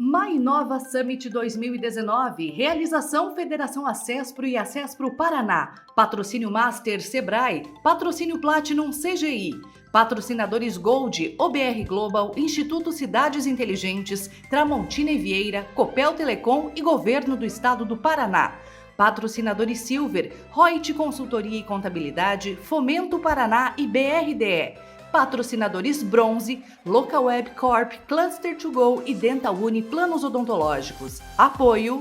MyInova Summit 2019, realização Federação Acespro e Acespro Paraná, patrocínio Master Sebrae, patrocínio Platinum CGI, patrocinadores Gold, OBR Global, Instituto Cidades Inteligentes, Tramontina e Vieira, Copel Telecom e Governo do Estado do Paraná. Patrocinadores Silver, Reut Consultoria e Contabilidade, Fomento Paraná e BRDE. Patrocinadores Bronze, Localweb Corp, Cluster2Go e Dental Uni Planos Odontológicos. Apoio.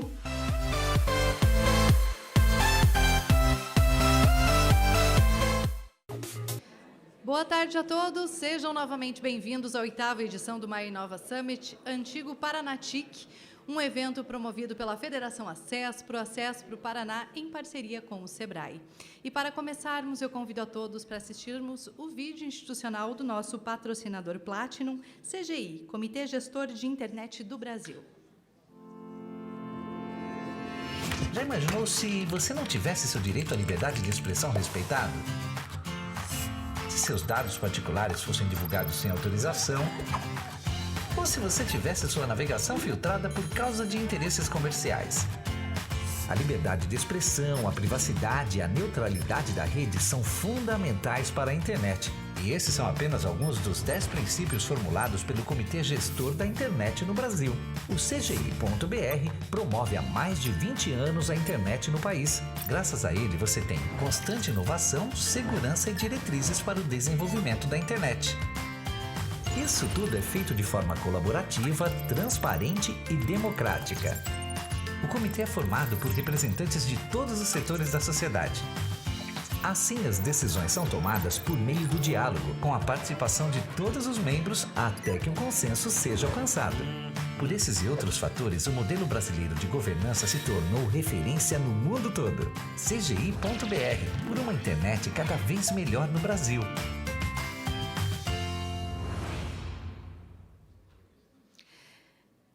Boa tarde a todos, sejam novamente bem-vindos à 8ª edição do MyInova Summit, antigo Paranatic, um evento promovido pela Federação Acespro Paraná, em parceria com o Sebrae. E para começarmos, eu convido a todos para assistirmos o vídeo institucional do nosso patrocinador Platinum, CGI, Comitê Gestor de Internet do Brasil. Já imaginou se você não tivesse seu direito à liberdade de expressão respeitado? Se seus dados particulares fossem divulgados sem autorização? Ou se você tivesse sua navegação filtrada por causa de interesses comerciais? A liberdade de expressão, a privacidade e a neutralidade da rede são fundamentais para a internet. E esses são apenas alguns dos 10 princípios formulados pelo Comitê Gestor da Internet no Brasil. O CGI.br promove há mais de 20 anos a internet no país. Graças a ele, você tem constante inovação, segurança e diretrizes para o desenvolvimento da internet. Isso tudo é feito de forma colaborativa, transparente e democrática. O comitê é formado por representantes de todos os setores da sociedade. Assim, as decisões são tomadas por meio do diálogo, com a participação de todos os membros até que um consenso seja alcançado. Por esses e outros fatores, o modelo brasileiro de governança se tornou referência no mundo todo. CGI.br, por uma internet cada vez melhor no Brasil.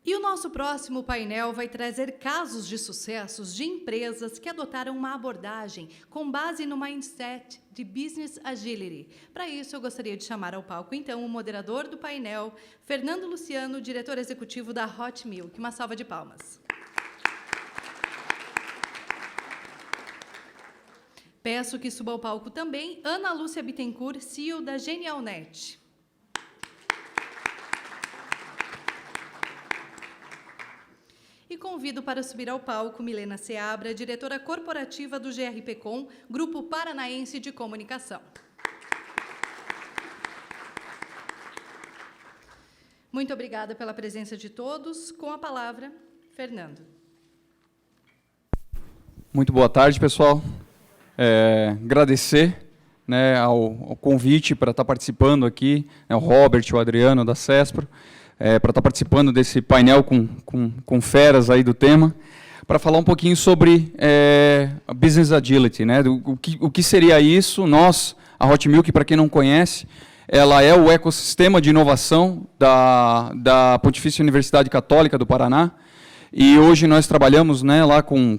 E o nosso próximo painel vai trazer casos de sucessos de empresas que adotaram uma abordagem com base no mindset de Business Agility. Para isso, eu gostaria de chamar ao palco, então, o moderador do painel, Fernando Luciano, diretor executivo da Hot Milk. Uma salva de palmas. Peço que suba ao palco também Ana Lúcia Bittencourt, CEO da Genialnet. E convido para subir ao palco Milena Seabra, diretora corporativa do GRPcom, Grupo Paranaense de Comunicação. Muito obrigada pela presença de todos. Com a palavra, Fernando. Muito boa tarde, pessoal. Agradecer, né, ao convite para estar participando aqui, né, o Robert, o Adriano da Acespro, para estar participando desse painel com feras aí do tema, para falar um pouquinho sobre Business Agility, né? O que seria isso? Nós, a Hot Milk, para quem não conhece, ela é o ecossistema de inovação da Pontifícia Universidade Católica do Paraná, e hoje nós trabalhamos, né, lá com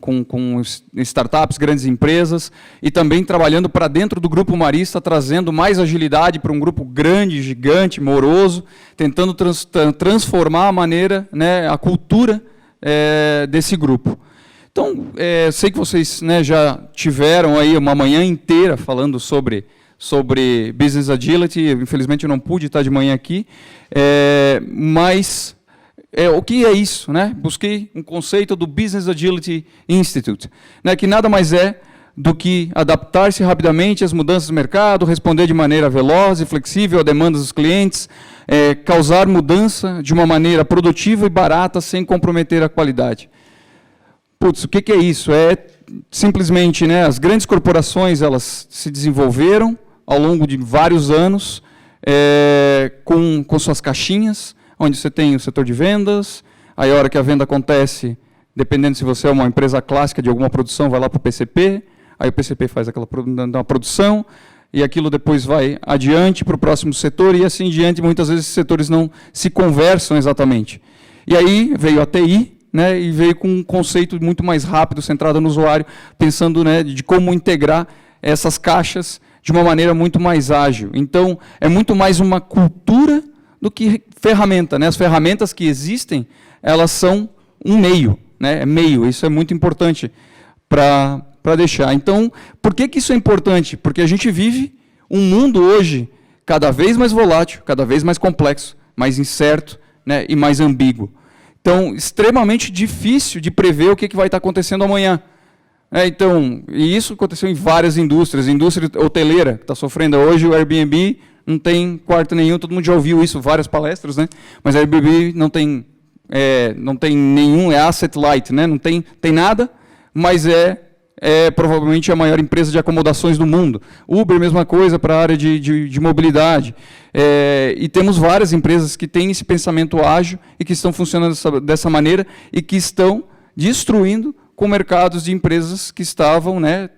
startups, grandes empresas, e também trabalhando para dentro do Grupo Marista, trazendo mais agilidade para um grupo grande, gigante, moroso, tentando transformar a maneira, né, a cultura desse grupo. Então, sei que vocês, né, já tiveram aí uma manhã inteira falando sobre Business Agility. Infelizmente eu não pude estar de manhã aqui, mas... o que é isso, né? Busquei um conceito do Business Agility Institute, né, que nada mais é do que adaptar-se rapidamente às mudanças do mercado, responder de maneira veloz e flexível a demandas dos clientes, causar mudança de uma maneira produtiva e barata sem comprometer a qualidade. Putz, o que é isso? É simplesmente, né, as grandes corporações, elas se desenvolveram ao longo de vários anos com suas caixinhas, onde você tem o setor de vendas, aí a hora que a venda acontece, dependendo se você é uma empresa clássica de alguma produção, vai lá para o PCP, aí o PCP faz aquela produção, e aquilo depois vai adiante para o próximo setor, e assim diante, muitas vezes esses setores não se conversam exatamente. E aí veio a TI, né, e veio com um conceito muito mais rápido, centrado no usuário, pensando, né, de como integrar essas caixas de uma maneira muito mais ágil. Então, é muito mais uma cultura do que ferramenta, né? As ferramentas que existem, elas são um meio, né? Meio, isso é muito importante para deixar. Então, por que isso é importante? Porque a gente vive um mundo hoje cada vez mais volátil, cada vez mais complexo, mais incerto, né, e mais ambíguo. Então, extremamente difícil de prever o que vai estar acontecendo amanhã. Então, e isso aconteceu em várias indústrias. A indústria hoteleira, que está sofrendo hoje, o Airbnb não tem quarto nenhum, todo mundo já ouviu isso, várias palestras, né? Mas a Airbnb não tem nenhum, é asset light, né? Não tem nada, mas é provavelmente a maior empresa de acomodações do mundo. Uber, mesma coisa para a área de mobilidade. E temos várias empresas que têm esse pensamento ágil e que estão funcionando dessa maneira e que estão destruindo com mercados de empresas que estavam, né,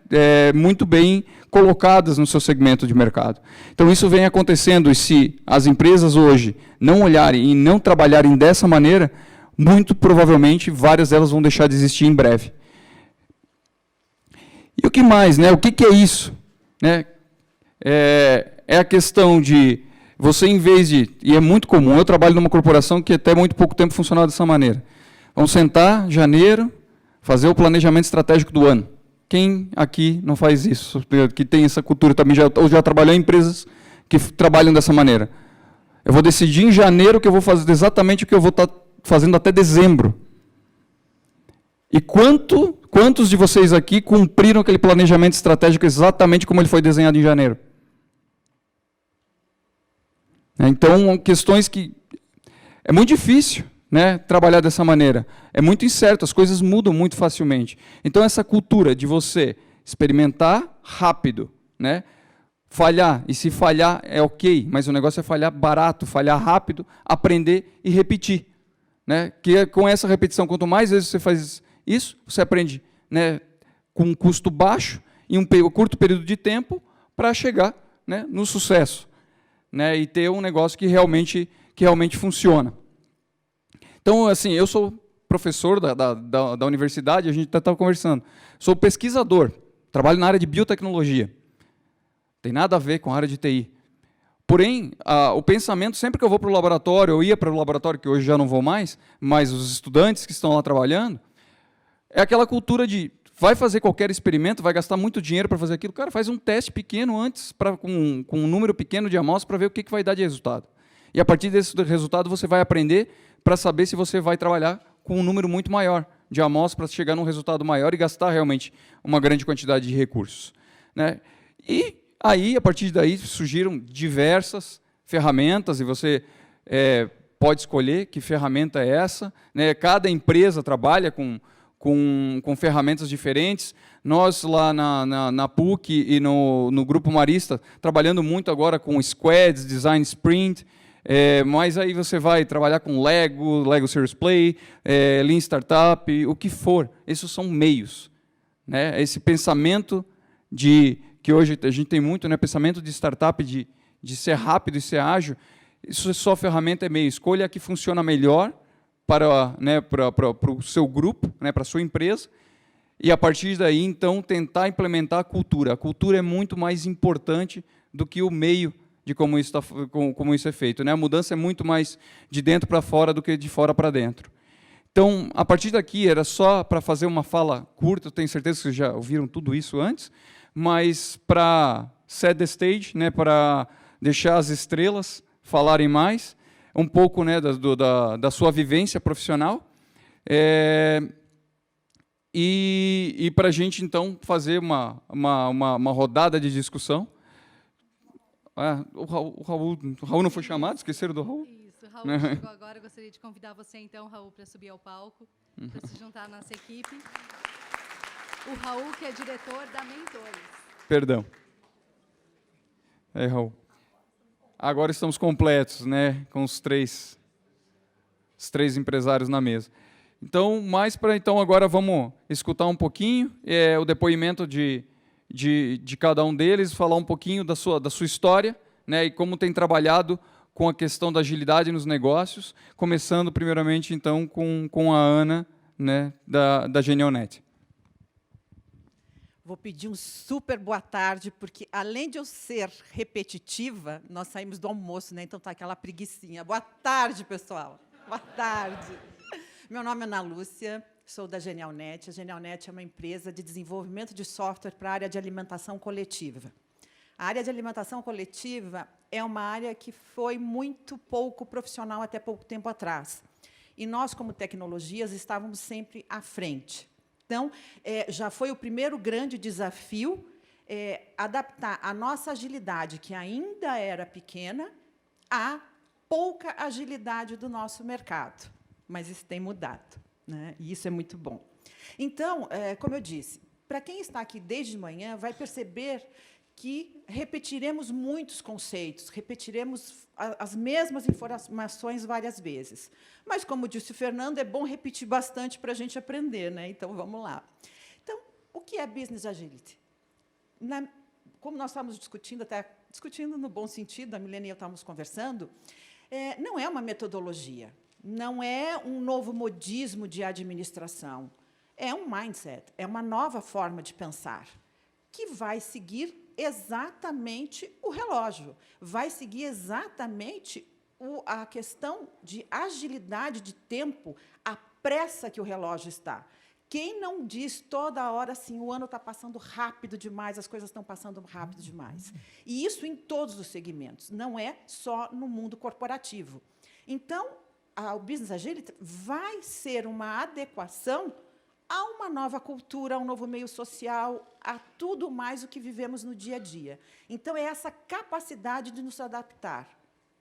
muito bem colocadas no seu segmento de mercado. Então, isso vem acontecendo, e se as empresas hoje não olharem e não trabalharem dessa maneira, muito provavelmente várias delas vão deixar de existir em breve. E o que mais, né? O que é isso? Né? É a questão de você, em vez de... E é muito comum, eu trabalho numa corporação que até muito pouco tempo funcionava dessa maneira. Vamos sentar, janeiro, fazer o planejamento estratégico do ano. Quem aqui não faz isso? Que tem essa cultura também, ou já trabalhou em empresas que trabalham dessa maneira. Eu vou decidir em janeiro que eu vou fazer exatamente o que eu vou estar fazendo até dezembro. E quantos de vocês aqui cumpriram aquele planejamento estratégico exatamente como ele foi desenhado em janeiro? Então, questões que... É muito difícil, né, trabalhar dessa maneira. É muito incerto, as coisas mudam muito facilmente. Então, essa cultura de você experimentar rápido, né, falhar, e se falhar é ok, mas o negócio é falhar barato, falhar rápido, aprender e repetir. Né, que com essa repetição, quanto mais vezes você faz isso, você aprende, né, com um custo baixo, em um curto período de tempo, para chegar, né, no sucesso, né, e ter um negócio que realmente funciona. Então, assim, eu sou professor da universidade, a gente até estava conversando. Sou pesquisador, trabalho na área de biotecnologia. Tem nada a ver com a área de TI. Porém, o pensamento, sempre que eu vou para o laboratório, eu ia para o laboratório, que hoje já não vou mais, mas os estudantes que estão lá trabalhando, é aquela cultura de, vai fazer qualquer experimento, vai gastar muito dinheiro para fazer aquilo, cara, faz um teste pequeno antes, com um número pequeno de amostras, para ver o que vai dar de resultado. E a partir desse resultado, você vai aprender para saber se você vai trabalhar com um número muito maior de amostras para chegar num resultado maior e gastar realmente uma grande quantidade de recursos. Né? E aí, a partir daí, surgiram diversas ferramentas, e você pode escolher que ferramenta é essa. Né? Cada empresa trabalha com ferramentas diferentes. Nós, lá na PUC e no Grupo Marista, trabalhando muito agora com Squads, Design Sprint, mas aí você vai trabalhar com Lego Serious Play, Lean Startup, o que for. Esses são meios. Né? Esse pensamento que hoje a gente tem muito, né? Pensamento de startup, de ser rápido e ser ágil, isso é só ferramenta, é meio. Escolha a que funciona melhor para o seu grupo, né? Para a sua empresa, e a partir daí, então, tentar implementar a cultura. A cultura é muito mais importante do que o meio de como isso é feito. Né? A mudança é muito mais de dentro para fora do que de fora para dentro. Então, a partir daqui, era só para fazer uma fala curta, eu tenho certeza que vocês já ouviram tudo isso antes, mas para set the stage, né, para deixar as estrelas falarem mais, um pouco, né, da sua vivência profissional, e para a gente, então, fazer uma rodada de discussão. O Raul não foi chamado? Esqueceram do Raul? Isso, o Raul chegou agora. Eu gostaria de convidar você, então, Raul, para subir ao palco, para se juntar à nossa equipe. O Raul, que é diretor da Mentores. Perdão. Raul. Agora estamos completos, né, com os três empresários na mesa. Então, então agora vamos escutar um pouquinho o depoimento de cada um deles, falar um pouquinho da sua história, né, e como tem trabalhado com a questão da agilidade nos negócios, começando primeiramente então com a Ana, né, da Genialnet. Vou pedir um super boa tarde, porque além de eu ser repetitiva, nós saímos do almoço, né? Então tá aquela preguicinha. Boa tarde, pessoal. Boa tarde. Meu nome é Ana Lúcia, sou da Genialnet. A Genialnet é uma empresa de desenvolvimento de software para a área de alimentação coletiva. A área de alimentação coletiva é uma área que foi muito pouco profissional até pouco tempo atrás. E nós, como tecnologias, estávamos sempre à frente. Então, já foi o primeiro grande desafio adaptar a nossa agilidade, que ainda era pequena, à pouca agilidade do nosso mercado. Mas isso tem mudado, né? E isso é muito bom. Então, como eu disse, para quem está aqui desde manhã, vai perceber que repetiremos muitos conceitos, repetiremos as mesmas informações várias vezes. Mas, como disse o Fernando, é bom repetir bastante para a gente aprender, né? Então, vamos lá. Então, o que é Business Agility? Como nós estávamos discutindo, até discutindo no bom sentido, a Milena e eu estávamos conversando, não é uma metodologia, não é um novo modismo de administração, é um mindset, é uma nova forma de pensar, que vai seguir exatamente o relógio, vai seguir exatamente a questão de agilidade de tempo, a pressa que o relógio está. Quem não diz toda hora assim, o ano está passando rápido demais, as coisas estão passando rápido demais? E isso em todos os segmentos, não é só no mundo corporativo. Então, o Business Agility vai ser uma adequação a uma nova cultura, a um novo meio social, a tudo mais o que vivemos no dia a dia. Então, é essa capacidade de nos adaptar,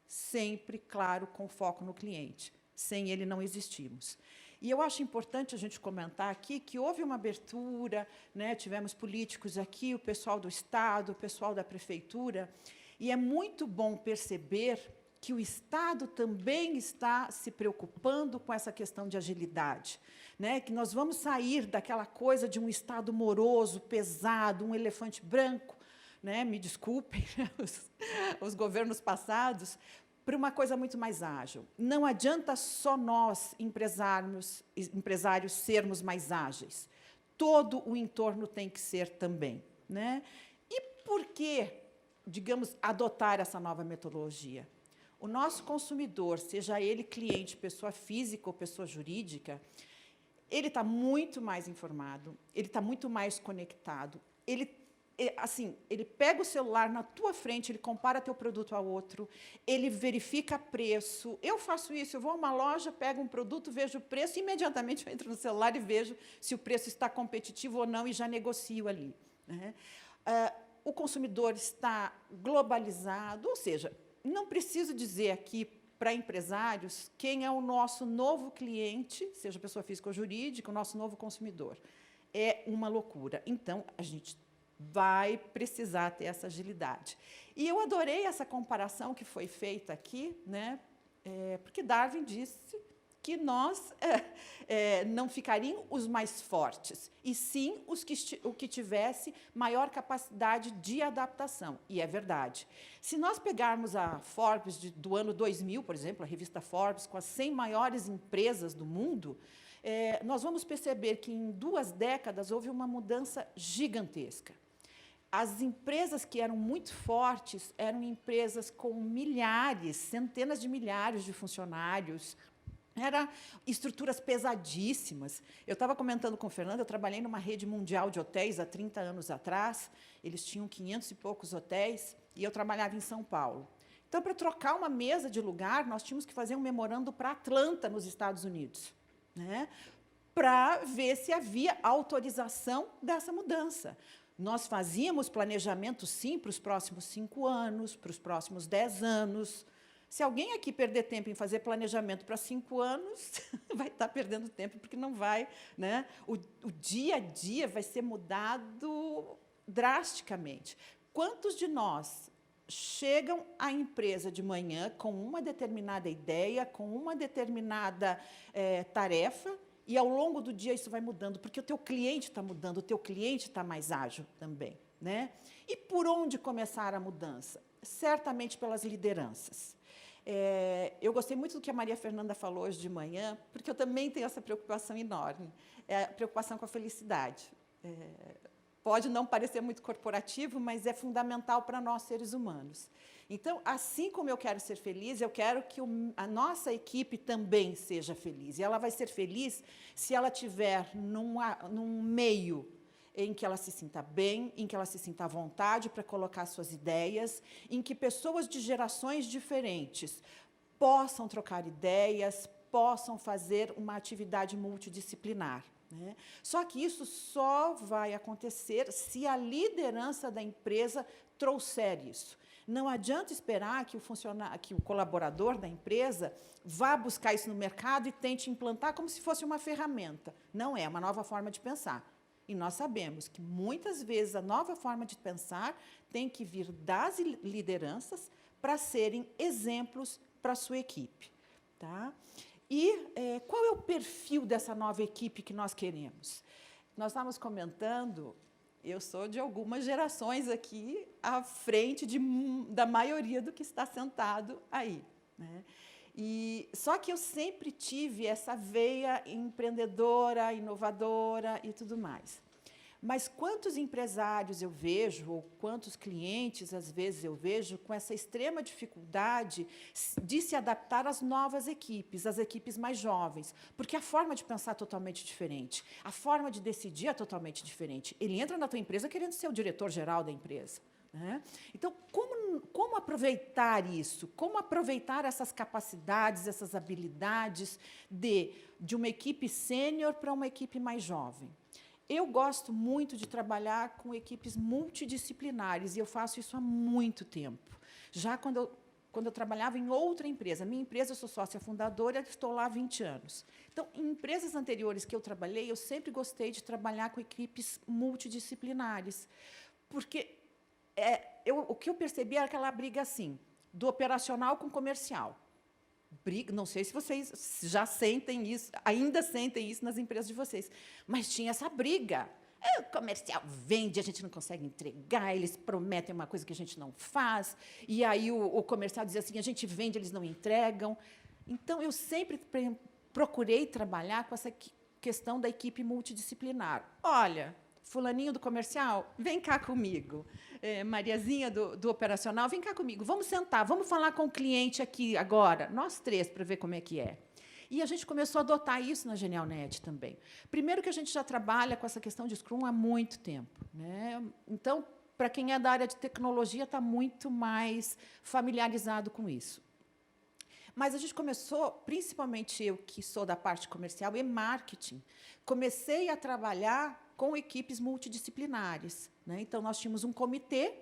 sempre, claro, com foco no cliente. Sem ele, não existimos. E eu acho importante a gente comentar aqui que houve uma abertura, né? Tivemos políticos aqui, o pessoal do Estado, o pessoal da Prefeitura, e é muito bom perceber que o Estado também está se preocupando com essa questão de agilidade, né? Que nós vamos sair daquela coisa de um Estado moroso, pesado, um elefante branco, né? Me desculpem, os governos passados, para uma coisa muito mais ágil. Não adianta só nós, empresários, sermos mais ágeis. Todo o entorno tem que ser também, né? E por que, digamos, adotar essa nova metodologia? O nosso consumidor, seja ele cliente, pessoa física ou pessoa jurídica, ele está muito mais informado, ele está muito mais conectado, ele pega o celular na tua frente, ele compara teu produto a outro, ele verifica preço. Eu faço isso, eu vou a uma loja, pego um produto, vejo o preço, e imediatamente eu entro no celular e vejo se o preço está competitivo ou não e já negocio ali, né? O consumidor está globalizado, ou seja, não preciso dizer aqui para empresários quem é o nosso novo cliente, seja pessoa física ou jurídica, o nosso novo consumidor. É uma loucura. Então, a gente vai precisar ter essa agilidade. E eu adorei essa comparação que foi feita aqui, né? Porque Darwin disse que nós não ficariam os mais fortes, e sim o que tivesse maior capacidade de adaptação. E é verdade. Se nós pegarmos a Forbes do ano 2000, por exemplo, a revista Forbes, com as 100 maiores empresas do mundo, nós vamos perceber que, em 2 décadas, houve uma mudança gigantesca. As empresas que eram muito fortes eram empresas com milhares, centenas de milhares de funcionários, eram estruturas pesadíssimas. Eu estava comentando com o Fernando, eu trabalhei numa rede mundial de hotéis há 30 anos atrás, eles tinham 500 e poucos hotéis, e eu trabalhava em São Paulo. Então, para trocar uma mesa de lugar, nós tínhamos que fazer um memorando para Atlanta, nos Estados Unidos, né? Para ver se havia autorização dessa mudança. Nós fazíamos planejamento, sim, para os próximos 5 anos, para os próximos 10 anos. Se alguém aqui perder tempo em fazer planejamento para 5 anos, vai estar perdendo tempo, porque não vai, né? O dia a dia vai ser mudado drasticamente. Quantos de nós chegam à empresa de manhã com uma determinada ideia, com uma determinada tarefa, e, ao longo do dia, isso vai mudando, porque o teu cliente está mudando, o teu cliente está mais ágil também, né? E por onde começar a mudança? Certamente pelas lideranças. Eu gostei muito do que a Maria Fernanda falou hoje de manhã, porque eu também tenho essa preocupação enorme, a preocupação com a felicidade. pode não parecer muito corporativo, mas é fundamental para nós, seres humanos. Então, assim como eu quero ser feliz, eu quero que a nossa equipe também seja feliz. E ela vai ser feliz se ela estiver num meio em que ela se sinta bem, em que ela se sinta à vontade para colocar suas ideias, em que pessoas de gerações diferentes possam trocar ideias, possam fazer uma atividade multidisciplinar, né? Só que isso só vai acontecer se a liderança da empresa trouxer isso. Não adianta esperar que o colaborador da empresa vá buscar isso no mercado e tente implantar como se fosse uma ferramenta. Não é uma nova forma de pensar. E nós sabemos que, muitas vezes, a nova forma de pensar tem que vir das lideranças para serem exemplos para a sua equipe. Tá? E qual é o perfil dessa nova equipe que nós queremos? Nós estávamos comentando, eu sou de algumas gerações aqui à frente da maioria do que está sentado aí, né? Só que eu sempre tive essa veia empreendedora, inovadora e tudo mais. Mas quantos empresários eu vejo, ou quantos clientes, às vezes, eu vejo com essa extrema dificuldade de se adaptar às novas equipes, às equipes mais jovens, porque a forma de pensar é totalmente diferente, a forma de decidir é totalmente diferente. Ele entra na tua empresa querendo ser o diretor-geral da empresa, né? Então, como aproveitar isso? Como aproveitar essas capacidades, essas habilidades de uma equipe sênior para uma equipe mais jovem? Eu gosto muito de trabalhar com equipes multidisciplinares, e eu faço isso há muito tempo. Já quando eu trabalhava em outra empresa, minha empresa, eu sou sócia fundadora, estou lá há 20 anos. Então, em empresas anteriores que eu trabalhei, eu sempre gostei de trabalhar com equipes multidisciplinares, porque o que eu percebi era aquela briga assim, do operacional com o comercial. Não sei se vocês já sentem isso, ainda sentem isso nas empresas de vocês, mas tinha essa briga. O comercial vende, a gente não consegue entregar, eles prometem uma coisa que a gente não faz, e aí o comercial diz assim, a gente vende, eles não entregam. Então, eu sempre procurei trabalhar com essa questão da equipe multidisciplinar. Olha, fulaninho do comercial, vem cá comigo. Mariazinha do operacional, vem cá comigo, vamos sentar, vamos falar com o cliente aqui agora, nós três, para ver como é que é. E a gente começou a adotar isso na GenialNet também. Primeiro que a gente já trabalha com essa questão de Scrum há muito tempo, né? Então, para quem é da área de tecnologia, está muito mais familiarizado com isso. Mas a gente começou, principalmente eu, que sou da parte comercial e marketing, comecei a trabalhar com equipes multidisciplinares, né? Então, nós tínhamos um comitê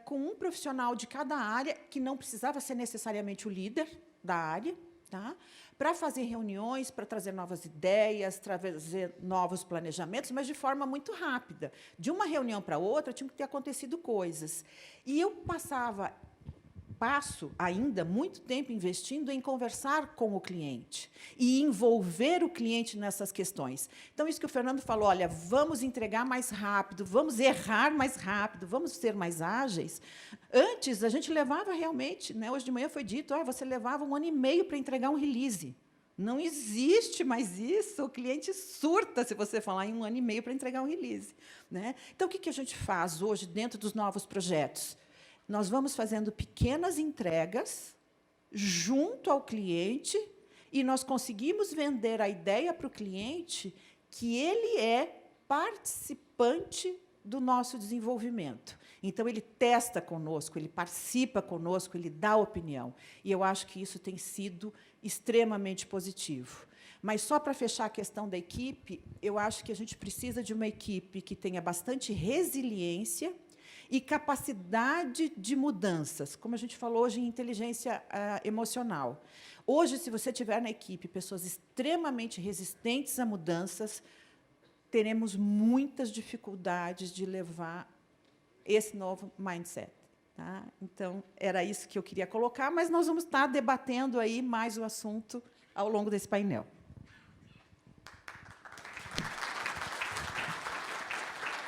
com um profissional de cada área, que não precisava ser necessariamente o líder da área, tá? Para fazer reuniões, para trazer novas ideias, trazer novos planejamentos, mas de forma muito rápida. De uma reunião para outra, tinham que ter acontecido coisas. E eu passo ainda muito tempo investindo em conversar com o cliente e envolver o cliente nessas questões. Então, isso que o Fernando falou, olha, vamos entregar mais rápido, vamos errar mais rápido, vamos ser mais ágeis. Antes, a gente levava realmente, né, hoje de manhã foi dito, você levava 1 ano e meio para entregar um release. Não existe mais isso, o cliente surta se você falar em 1 ano e meio para entregar um release, né? Então, o que a gente faz hoje dentro dos novos projetos? Nós vamos fazendo pequenas entregas junto ao cliente e nós conseguimos vender a ideia para o cliente que ele é participante do nosso desenvolvimento. Então, ele testa conosco, ele participa conosco, ele dá opinião. E eu acho que isso tem sido extremamente positivo. Mas, só para fechar a questão da equipe, eu acho que a gente precisa de uma equipe que tenha bastante resiliência e capacidade de mudanças, como a gente falou hoje em inteligência emocional. Hoje, se você tiver na equipe pessoas extremamente resistentes a mudanças, teremos muitas dificuldades de levar esse novo mindset. Tá? Então, era isso que eu queria colocar, mas nós vamos estar debatendo aí mais o assunto ao longo desse painel.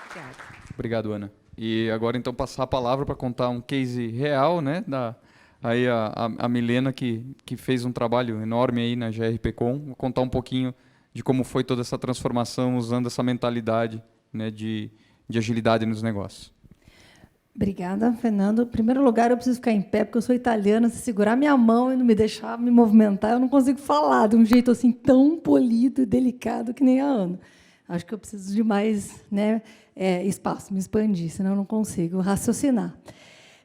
Obrigada. Obrigado, Ana. E agora, então, passar a palavra para contar um case real, né? Aí a Milena, que fez um trabalho enorme aí na GRPcon, vou contar um pouquinho de como foi toda essa transformação usando essa mentalidade, né, de de agilidade nos negócios. Obrigada, Fernando. Em primeiro lugar, eu preciso ficar em pé, porque eu sou italiana. Se segurar minha mão e não me deixar me movimentar, eu não consigo falar de um jeito assim tão polido e delicado que nem a Ana. Acho que eu preciso de mais, né, espaço, me expandir, senão eu não consigo raciocinar.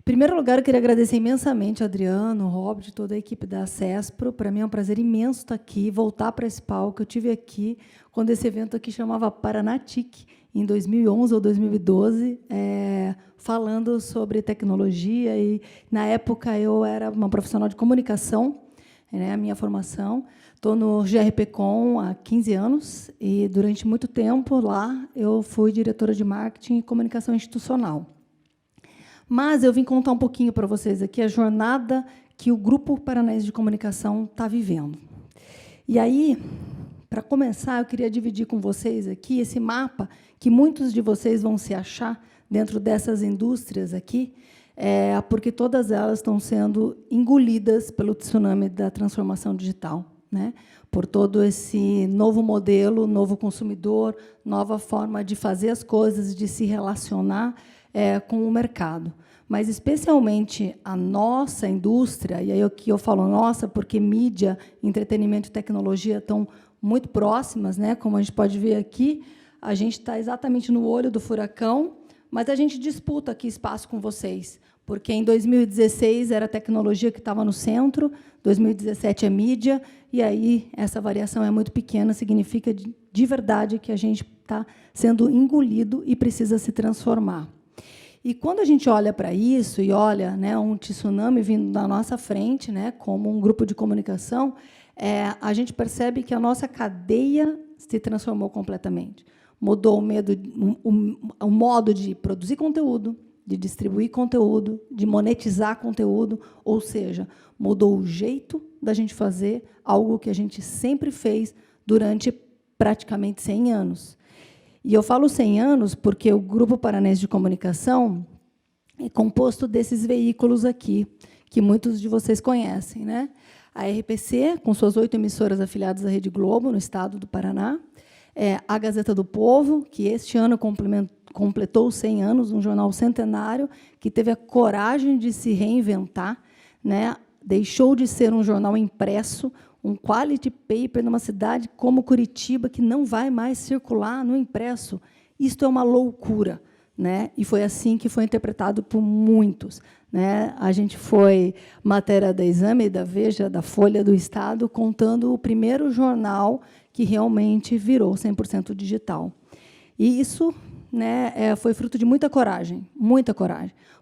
Em primeiro lugar, eu queria agradecer imensamente ao Adriano, ao Robert, toda a equipe da CESPRO. Para mim é um prazer imenso estar aqui, voltar para esse palco. Eu estive aqui quando esse evento aqui chamava Paranatic, em 2011 ou 2012, falando sobre tecnologia. E, na época, eu era uma profissional de comunicação, né, a minha formação. Estou no GRPcom há 15 anos e, durante muito tempo, lá, eu fui diretora de marketing e comunicação institucional. Mas eu vim contar um pouquinho para vocês aqui a jornada que o Grupo Paranaense de Comunicação está vivendo. E aí, para começar, eu queria dividir com vocês aqui esse mapa que muitos de vocês vão se achar dentro dessas indústrias aqui, porque todas elas estão sendo engolidas pelo tsunami da transformação digital, né? Por todo esse novo modelo, novo consumidor, nova forma de fazer as coisas, de se relacionar com o mercado. Mas, especialmente, a nossa indústria, e aí aqui eu falo nossa, porque mídia, entretenimento e tecnologia estão muito próximas, né? Como a gente pode ver aqui, a gente está exatamente no olho do furacão, mas a gente disputa aqui espaço com vocês, porque em 2016 era a tecnologia que estava no centro, 2017 é mídia, e aí essa variação é muito pequena, significa de verdade que a gente está sendo engolido e precisa se transformar. E quando a gente olha para isso e olha, né, um tsunami vindo na nossa frente, né, como um grupo de comunicação, a gente percebe que a nossa cadeia se transformou completamente. Mudou o modo de produzir conteúdo, de distribuir conteúdo, de monetizar conteúdo, ou seja, mudou o jeito da gente fazer algo que a gente sempre fez durante praticamente 100 anos. E eu falo 100 anos porque o Grupo Paranaense de Comunicação é composto desses veículos aqui, que muitos de vocês conhecem, né? A RPC, com suas 8 emissoras afiliadas à Rede Globo, no estado do Paraná, a Gazeta do Povo, que este ano completou 100 anos, um jornal centenário, que teve a coragem de se reinventar, né? Deixou de ser um jornal impresso, um quality paper numa cidade como Curitiba, que não vai mais circular no impresso. Isto é uma loucura, né? E foi assim que foi interpretado por muitos, né? A gente foi matéria da Exame, da Veja, da Folha do Estado, contando o primeiro jornal que realmente virou 100% digital. E isso, né, foi fruto de muita coragem,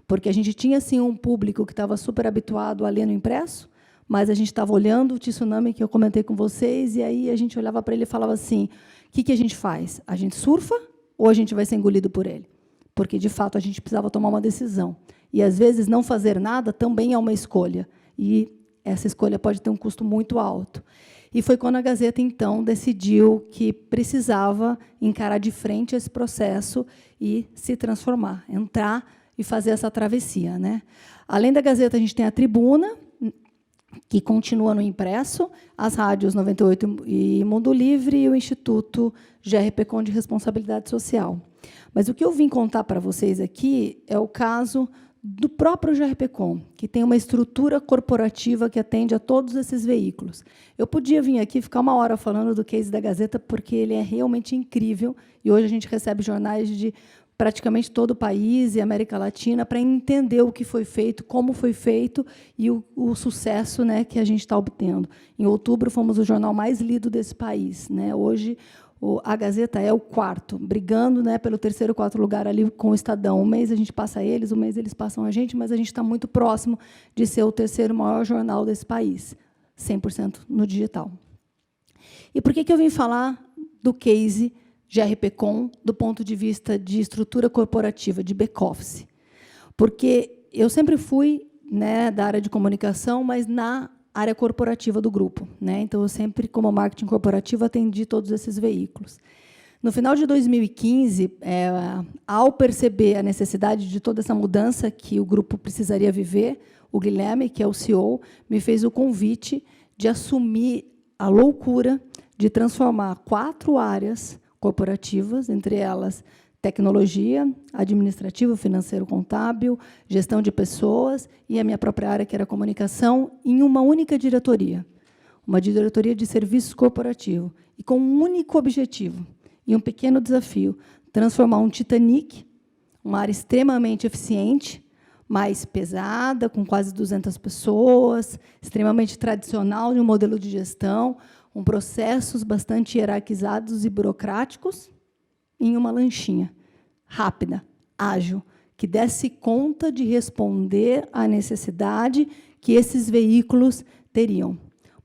porque a gente tinha, sim, um público que estava super habituado a ler no impresso, mas a gente estava olhando o tsunami que eu comentei com vocês, e aí a gente olhava para ele e falava assim, o que a gente faz? A gente surfa ou a gente vai ser engolido por ele? Porque, de fato, a gente precisava tomar uma decisão. E, às vezes, não fazer nada também é uma escolha. E essa escolha pode ter um custo muito alto. E foi quando a Gazeta, então, decidiu que precisava encarar de frente esse processo e se transformar, entrar e fazer essa travessia, né? Além da Gazeta, a gente tem a Tribuna, que continua no impresso, as rádios 98 e Mundo Livre e o Instituto GRPcom de Responsabilidade Social. Mas o que eu vim contar para vocês aqui é o caso do próprio GRPcom, que tem uma estrutura corporativa que atende a todos esses veículos. Eu podia vir aqui ficar uma hora falando do case da Gazeta, porque ele é realmente incrível, e hoje a gente recebe jornais de praticamente todo o país e América Latina para entender o que foi feito, como foi feito e o sucesso, né, que a gente está obtendo. Em outubro, fomos o jornal mais lido desse país, né? Hoje, a Gazeta é o 4º, brigando, né, pelo 3º, 4º lugar ali com o Estadão. Um mês a gente passa eles, um mês eles passam a gente, mas a gente está muito próximo de ser o 3º maior jornal desse país, 100% no digital. E por que eu vim falar do case GRPcom do ponto de vista de estrutura corporativa, de back-office? Porque eu sempre fui, né, da área de comunicação, mas na área corporativa do grupo, né? Então, eu sempre, como marketing corporativo, atendi todos esses veículos. No final de 2015, ao perceber a necessidade de toda essa mudança que o grupo precisaria viver, o Guilherme, que é o CEO, me fez o convite de assumir a loucura de transformar 4 áreas corporativas, entre elas tecnologia, administrativo, financeiro, contábil, gestão de pessoas e a minha própria área, que era comunicação, em uma única diretoria. Uma diretoria de serviços corporativo, e com um único objetivo e um pequeno desafio: transformar um Titanic, uma área extremamente eficiente, mais pesada, com quase 200 pessoas, extremamente tradicional de um modelo de gestão, com processos bastante hierarquizados e burocráticos, em uma lanchinha rápida, ágil, que desse conta de responder à necessidade que esses veículos teriam.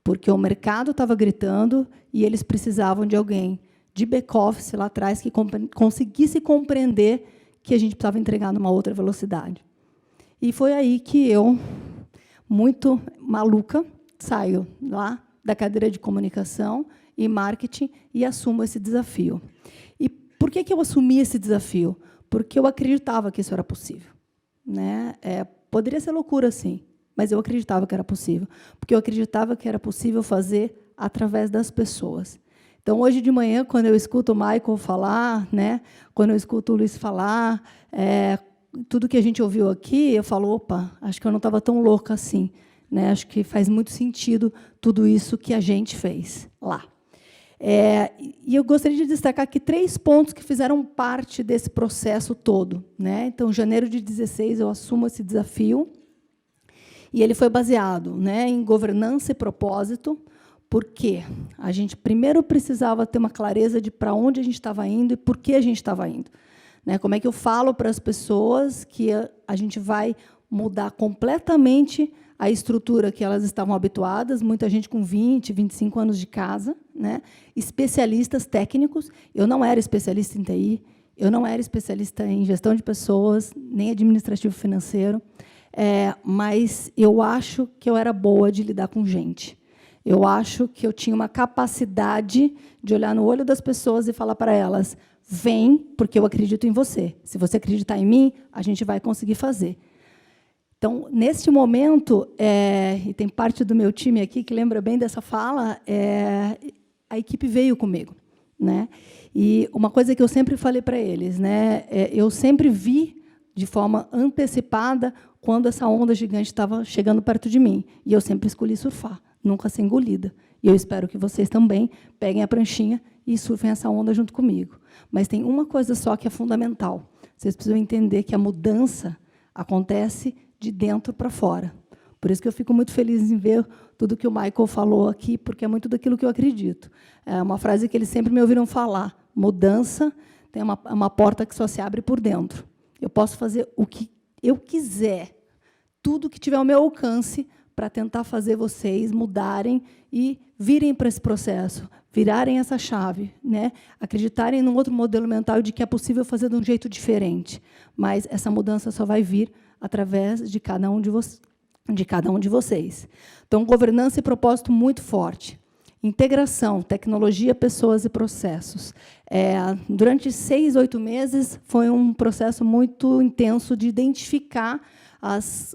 Porque o mercado estava gritando e eles precisavam de alguém de back-office lá atrás que conseguisse compreender que a gente precisava entregar numa outra velocidade. E foi aí que eu, muito maluca, saio lá da cadeira de comunicação e marketing e assumo esse desafio. E por que eu assumi esse desafio? Porque eu acreditava que isso era possível, né? Poderia ser loucura, sim, mas eu acreditava que era possível, porque eu acreditava que era possível fazer através das pessoas. Então, hoje de manhã, quando eu escuto o Michael falar, né, quando eu escuto o Luiz falar, tudo que a gente ouviu aqui, eu falo, opa, acho que eu não estava tão louca assim, né? Acho que faz muito sentido tudo isso que a gente fez lá. E eu gostaria de destacar aqui 3 pontos que fizeram parte desse processo todo, né? Então, em janeiro de 2016, eu assumo esse desafio, e ele foi baseado, né, em governança e propósito, porque a gente primeiro precisava ter uma clareza de para onde a gente estava indo e por que a gente estava indo. Né? Como é que eu falo para as pessoas que a gente vai mudar completamente a estrutura que elas estavam habituadas, muita gente com 20, 25 anos de casa, né? Especialistas técnicos. Eu não era especialista em TI, eu não era especialista em gestão de pessoas, nem administrativo financeiro, mas eu acho que eu era boa de lidar com gente. Eu acho que eu tinha uma capacidade de olhar no olho das pessoas e falar para elas, vem, porque eu acredito em você. Se você acreditar em mim, a gente vai conseguir fazer. Então, neste momento, e tem parte do meu time aqui que lembra bem dessa fala, a equipe veio comigo, né? E uma coisa que eu sempre falei para eles, né, eu sempre vi de forma antecipada quando essa onda gigante estava chegando perto de mim, e eu sempre escolhi surfar, nunca ser engolida. E eu espero que vocês também peguem a pranchinha e surfem essa onda junto comigo. Mas tem uma coisa só que é fundamental. Vocês precisam entender que a mudança acontece de dentro para fora. Por isso que eu fico muito feliz em ver tudo que o Michael falou aqui, porque é muito daquilo que eu acredito. É uma frase que eles sempre me ouviram falar. Mudança tem uma porta que só se abre por dentro. Eu posso fazer o que eu quiser, tudo que tiver ao meu alcance, para tentar fazer vocês mudarem e virem para esse processo, virarem essa chave, né? Acreditarem num outro modelo mental de que é possível fazer de um jeito diferente. Mas essa mudança só vai vir através de cada um de vocês. Então, governança e propósito muito forte. Integração, tecnologia, pessoas e processos. Durante 6, 8 meses, foi um processo muito intenso de identificar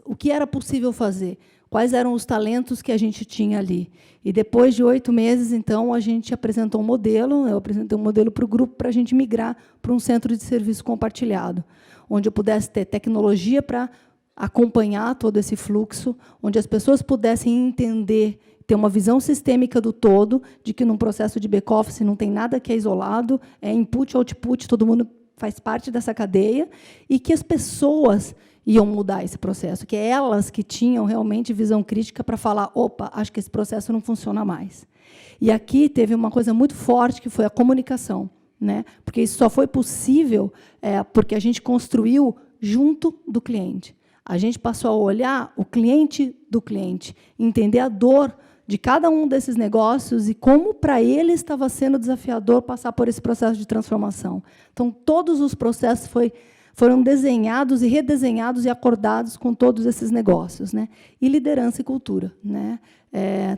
o que era possível fazer, quais eram os talentos que a gente tinha ali. E, depois de 8 meses, então, a gente apresentou um modelo, eu apresentei um modelo para o grupo para a gente migrar para um centro de serviço compartilhado, onde eu pudesse ter tecnologia para acompanhar todo esse fluxo, onde as pessoas pudessem entender, ter uma visão sistêmica do todo, de que num processo de back-office não tem nada que é isolado, é input, output, todo mundo faz parte dessa cadeia, e que as pessoas iam mudar esse processo, que é elas que tinham realmente visão crítica para falar, opa, acho que esse processo não funciona mais. E aqui teve uma coisa muito forte, que foi a comunicação, né? Porque isso só foi possível porque a gente construiu junto do cliente. A gente passou a olhar o cliente do cliente, entender a dor de cada um desses negócios e como, para ele, estava sendo desafiador passar por esse processo de transformação. Então, todos os processos foram desenhados e redesenhados e acordados com todos esses negócios, né? E liderança e cultura, né?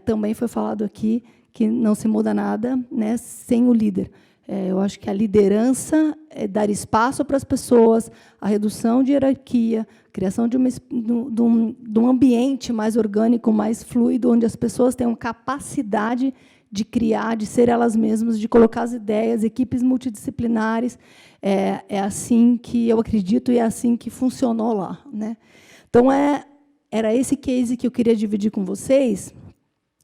Também foi falado aqui que não se muda nada, né, sem o líder. Eu acho que a liderança é dar espaço para as pessoas, a redução de hierarquia, criação de um ambiente mais orgânico, mais fluido, onde as pessoas tenham capacidade de criar, de ser elas mesmas, de colocar as ideias, equipes multidisciplinares. É assim que eu acredito e é assim que funcionou lá, né? Então, era esse case que eu queria dividir com vocês,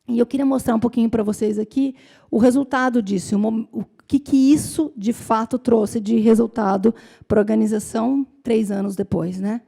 e eu queria mostrar um pouquinho para vocês aqui o resultado disso, o que isso, de fato, trouxe de resultado para a organização 3 anos depois, né?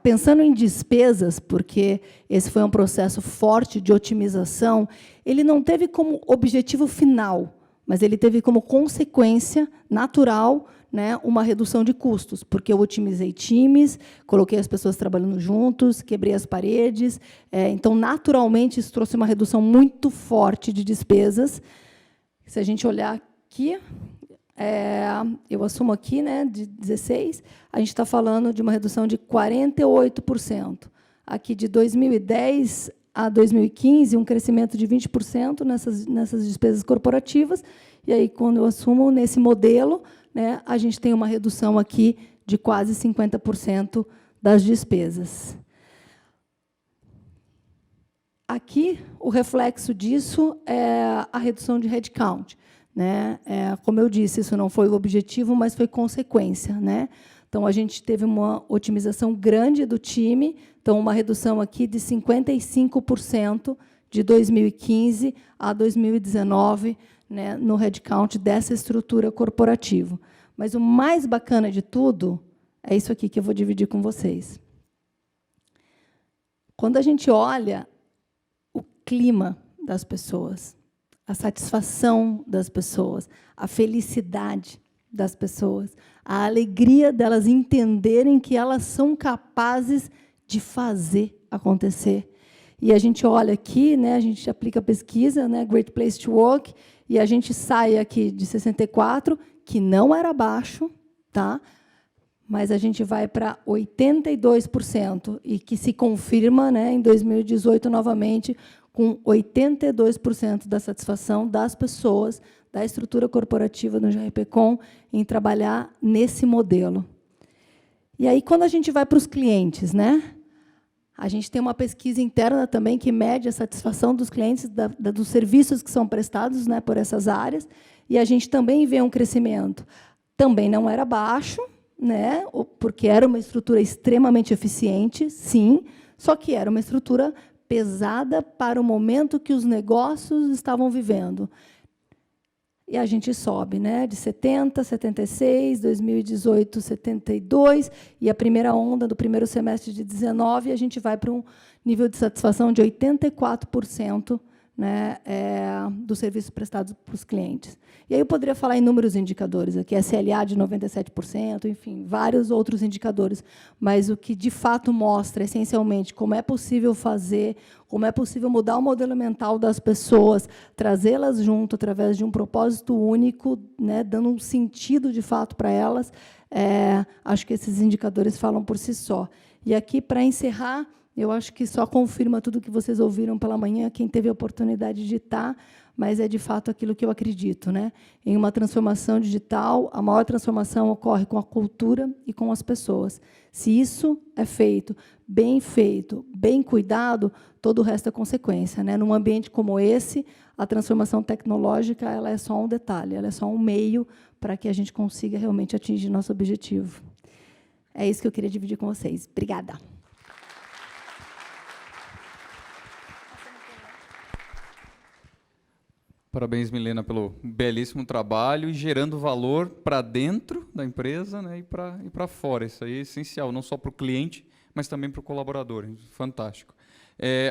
Pensando em despesas, porque esse foi um processo forte de otimização, ele não teve como objetivo final, mas ele teve como consequência natural, né, uma redução de custos, porque eu otimizei times, coloquei as pessoas trabalhando juntos, quebrei as paredes. Então, naturalmente, isso trouxe uma redução muito forte de despesas. Se a gente olhar aqui, eu assumo aqui, né, de 16, a gente está falando de uma redução de 48%. Aqui, de 2010 a 2015, um crescimento de 20% nessas despesas corporativas. E aí, quando eu assumo nesse modelo, né, a gente tem uma redução aqui de quase 50% das despesas. Aqui, o reflexo disso é a redução de headcount, né? Como eu disse, isso não foi o objetivo, mas foi consequência, né? Então, a gente teve uma otimização grande do time, então, uma redução aqui de 55% de 2015 a 2019, né, no headcount dessa estrutura corporativa. Mas o mais bacana de tudo é isso aqui que eu vou dividir com vocês. Quando a gente olha o clima das pessoas, a satisfação das pessoas, a felicidade das pessoas, a alegria delas entenderem que elas são capazes de fazer acontecer. E a gente olha aqui, né, a gente aplica a pesquisa, né, Great Place to Work, e a gente sai aqui de 64, que não era baixo, tá? Mas a gente vai para 82%, e que se confirma, né, em 2018, novamente, com 82% da satisfação das pessoas, da estrutura corporativa do GRPcom, em trabalhar nesse modelo. E aí, quando a gente vai para os clientes, né? A gente tem uma pesquisa interna também que mede a satisfação dos clientes dos serviços que são prestados, né, por essas áreas, e a gente também vê um crescimento. Também não era baixo, né, porque era uma estrutura extremamente eficiente, sim, só que era uma estrutura pesada para o momento que os negócios estavam vivendo. E a gente sobe, né, de 70, 76, 2018, 72, e a primeira onda do primeiro semestre de 19, a gente vai para um nível de satisfação de 84%, né, dos serviços prestados para os clientes. E aí eu poderia falar inúmeros indicadores aqui, SLA de 97%, enfim, vários outros indicadores, mas o que de fato mostra, essencialmente, como é possível fazer, como é possível mudar o modelo mental das pessoas, trazê-las junto através de um propósito único, né, dando um sentido de fato para elas, acho que esses indicadores falam por si só. E aqui, para encerrar, eu acho que só confirma tudo que vocês ouviram pela manhã, quem teve a oportunidade de estar, mas é, de fato, aquilo que eu acredito, né? Em uma transformação digital, a maior transformação ocorre com a cultura e com as pessoas. Se isso é feito, bem cuidado, todo o resto é consequência, né? Num ambiente como esse, a transformação tecnológica ela é só um detalhe, ela é só um meio para que a gente consiga realmente atingir nosso objetivo. É isso que eu queria dividir com vocês. Obrigada. Parabéns, Milena, pelo belíssimo trabalho e gerando valor para dentro da empresa, né, e para fora. Isso aí é essencial, não só para o cliente, mas também para o colaborador. Fantástico.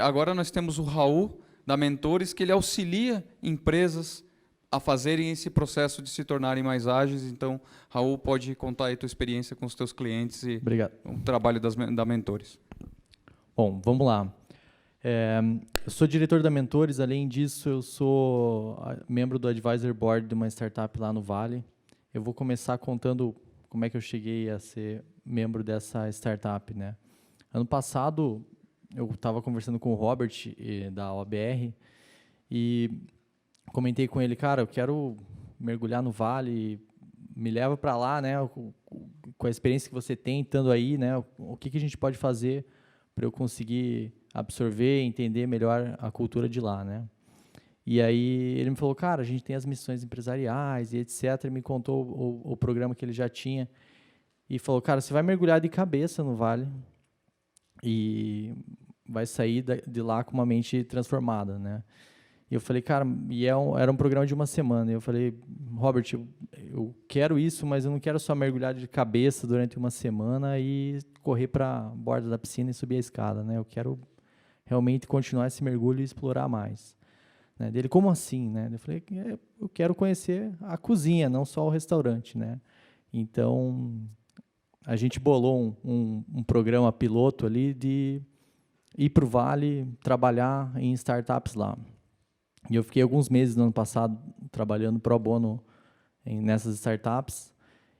Agora nós temos o Raul, da Mentores, que ele auxilia empresas a fazerem esse processo de se tornarem mais ágeis. Então, Raul, pode contar aí a tua experiência com os teus clientes e Obrigado. o trabalho da Mentores. Bom, vamos lá. Eu sou diretor da Mentores, além disso, eu sou membro do Advisory Board de uma startup lá no Vale. Eu vou começar contando como é que eu cheguei a ser membro dessa startup, né? Ano passado, eu estava conversando com o Robert, da OBR, e comentei com ele, cara, eu quero mergulhar no Vale, me leva para lá, né? Com a experiência que você tem, estando aí, né? O que a gente pode fazer para eu conseguir absorver e entender melhor a cultura de lá, né? E aí ele me falou, cara, a gente tem as missões empresariais e etc. E me contou o programa que ele já tinha. E falou, cara, você vai mergulhar de cabeça no Vale e vai sair de lá com uma mente transformada, né? E eu falei, cara, era um programa de uma semana. E eu falei, Robert, eu quero isso, mas eu não quero só mergulhar de cabeça durante uma semana e correr para a borda da piscina e subir a escada, né? Eu quero realmente continuar esse mergulho e explorar mais. Né? Dele, como assim, né? Eu falei, eu quero conhecer a cozinha, não só o restaurante, né? Então, a gente bolou um programa piloto ali de ir para o Vale, trabalhar em startups lá. E eu fiquei alguns meses no ano passado trabalhando pro bono nessas startups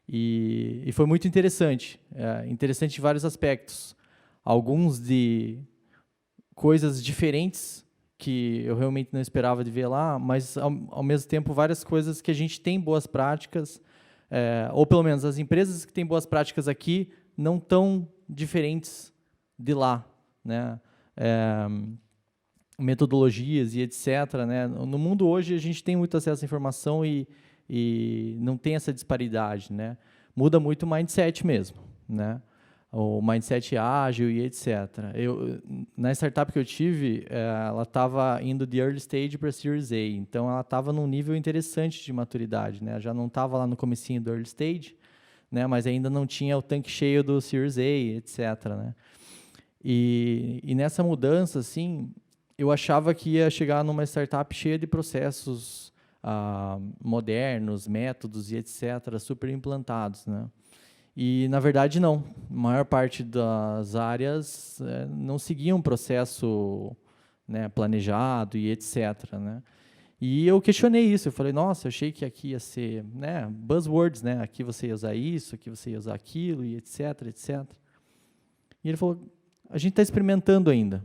e foi muito interessante. Interessante em vários aspectos. Alguns de coisas diferentes que eu realmente não esperava de ver lá, mas, ao mesmo tempo, várias coisas que a gente tem boas práticas, ou pelo menos as empresas que têm boas práticas aqui não tão diferentes de lá, né? Metodologias e etc. Né? No mundo hoje, a gente tem muito acesso à informação e não tem essa disparidade. Né? Muda muito o mindset mesmo, né? O mindset ágil e etc. Na startup que eu tive, ela estava indo de early stage para Series A, então ela estava num nível interessante de maturidade. Né? Já não estava lá no comecinho do early stage, né? Mas ainda não tinha o tanque cheio do Series A, etc. Né? E nessa mudança, assim, eu achava que ia chegar numa startup cheia de processos modernos, métodos e etc., super implantados, né? E, na verdade, não. A maior parte das áreas não seguia um processo, né, planejado e etc., né? E eu questionei isso. Eu falei, nossa, eu achei que aqui ia ser, né, buzzwords, né? Aqui você ia usar isso, aqui você ia usar aquilo e etc., etc. E ele falou, a gente está experimentando ainda.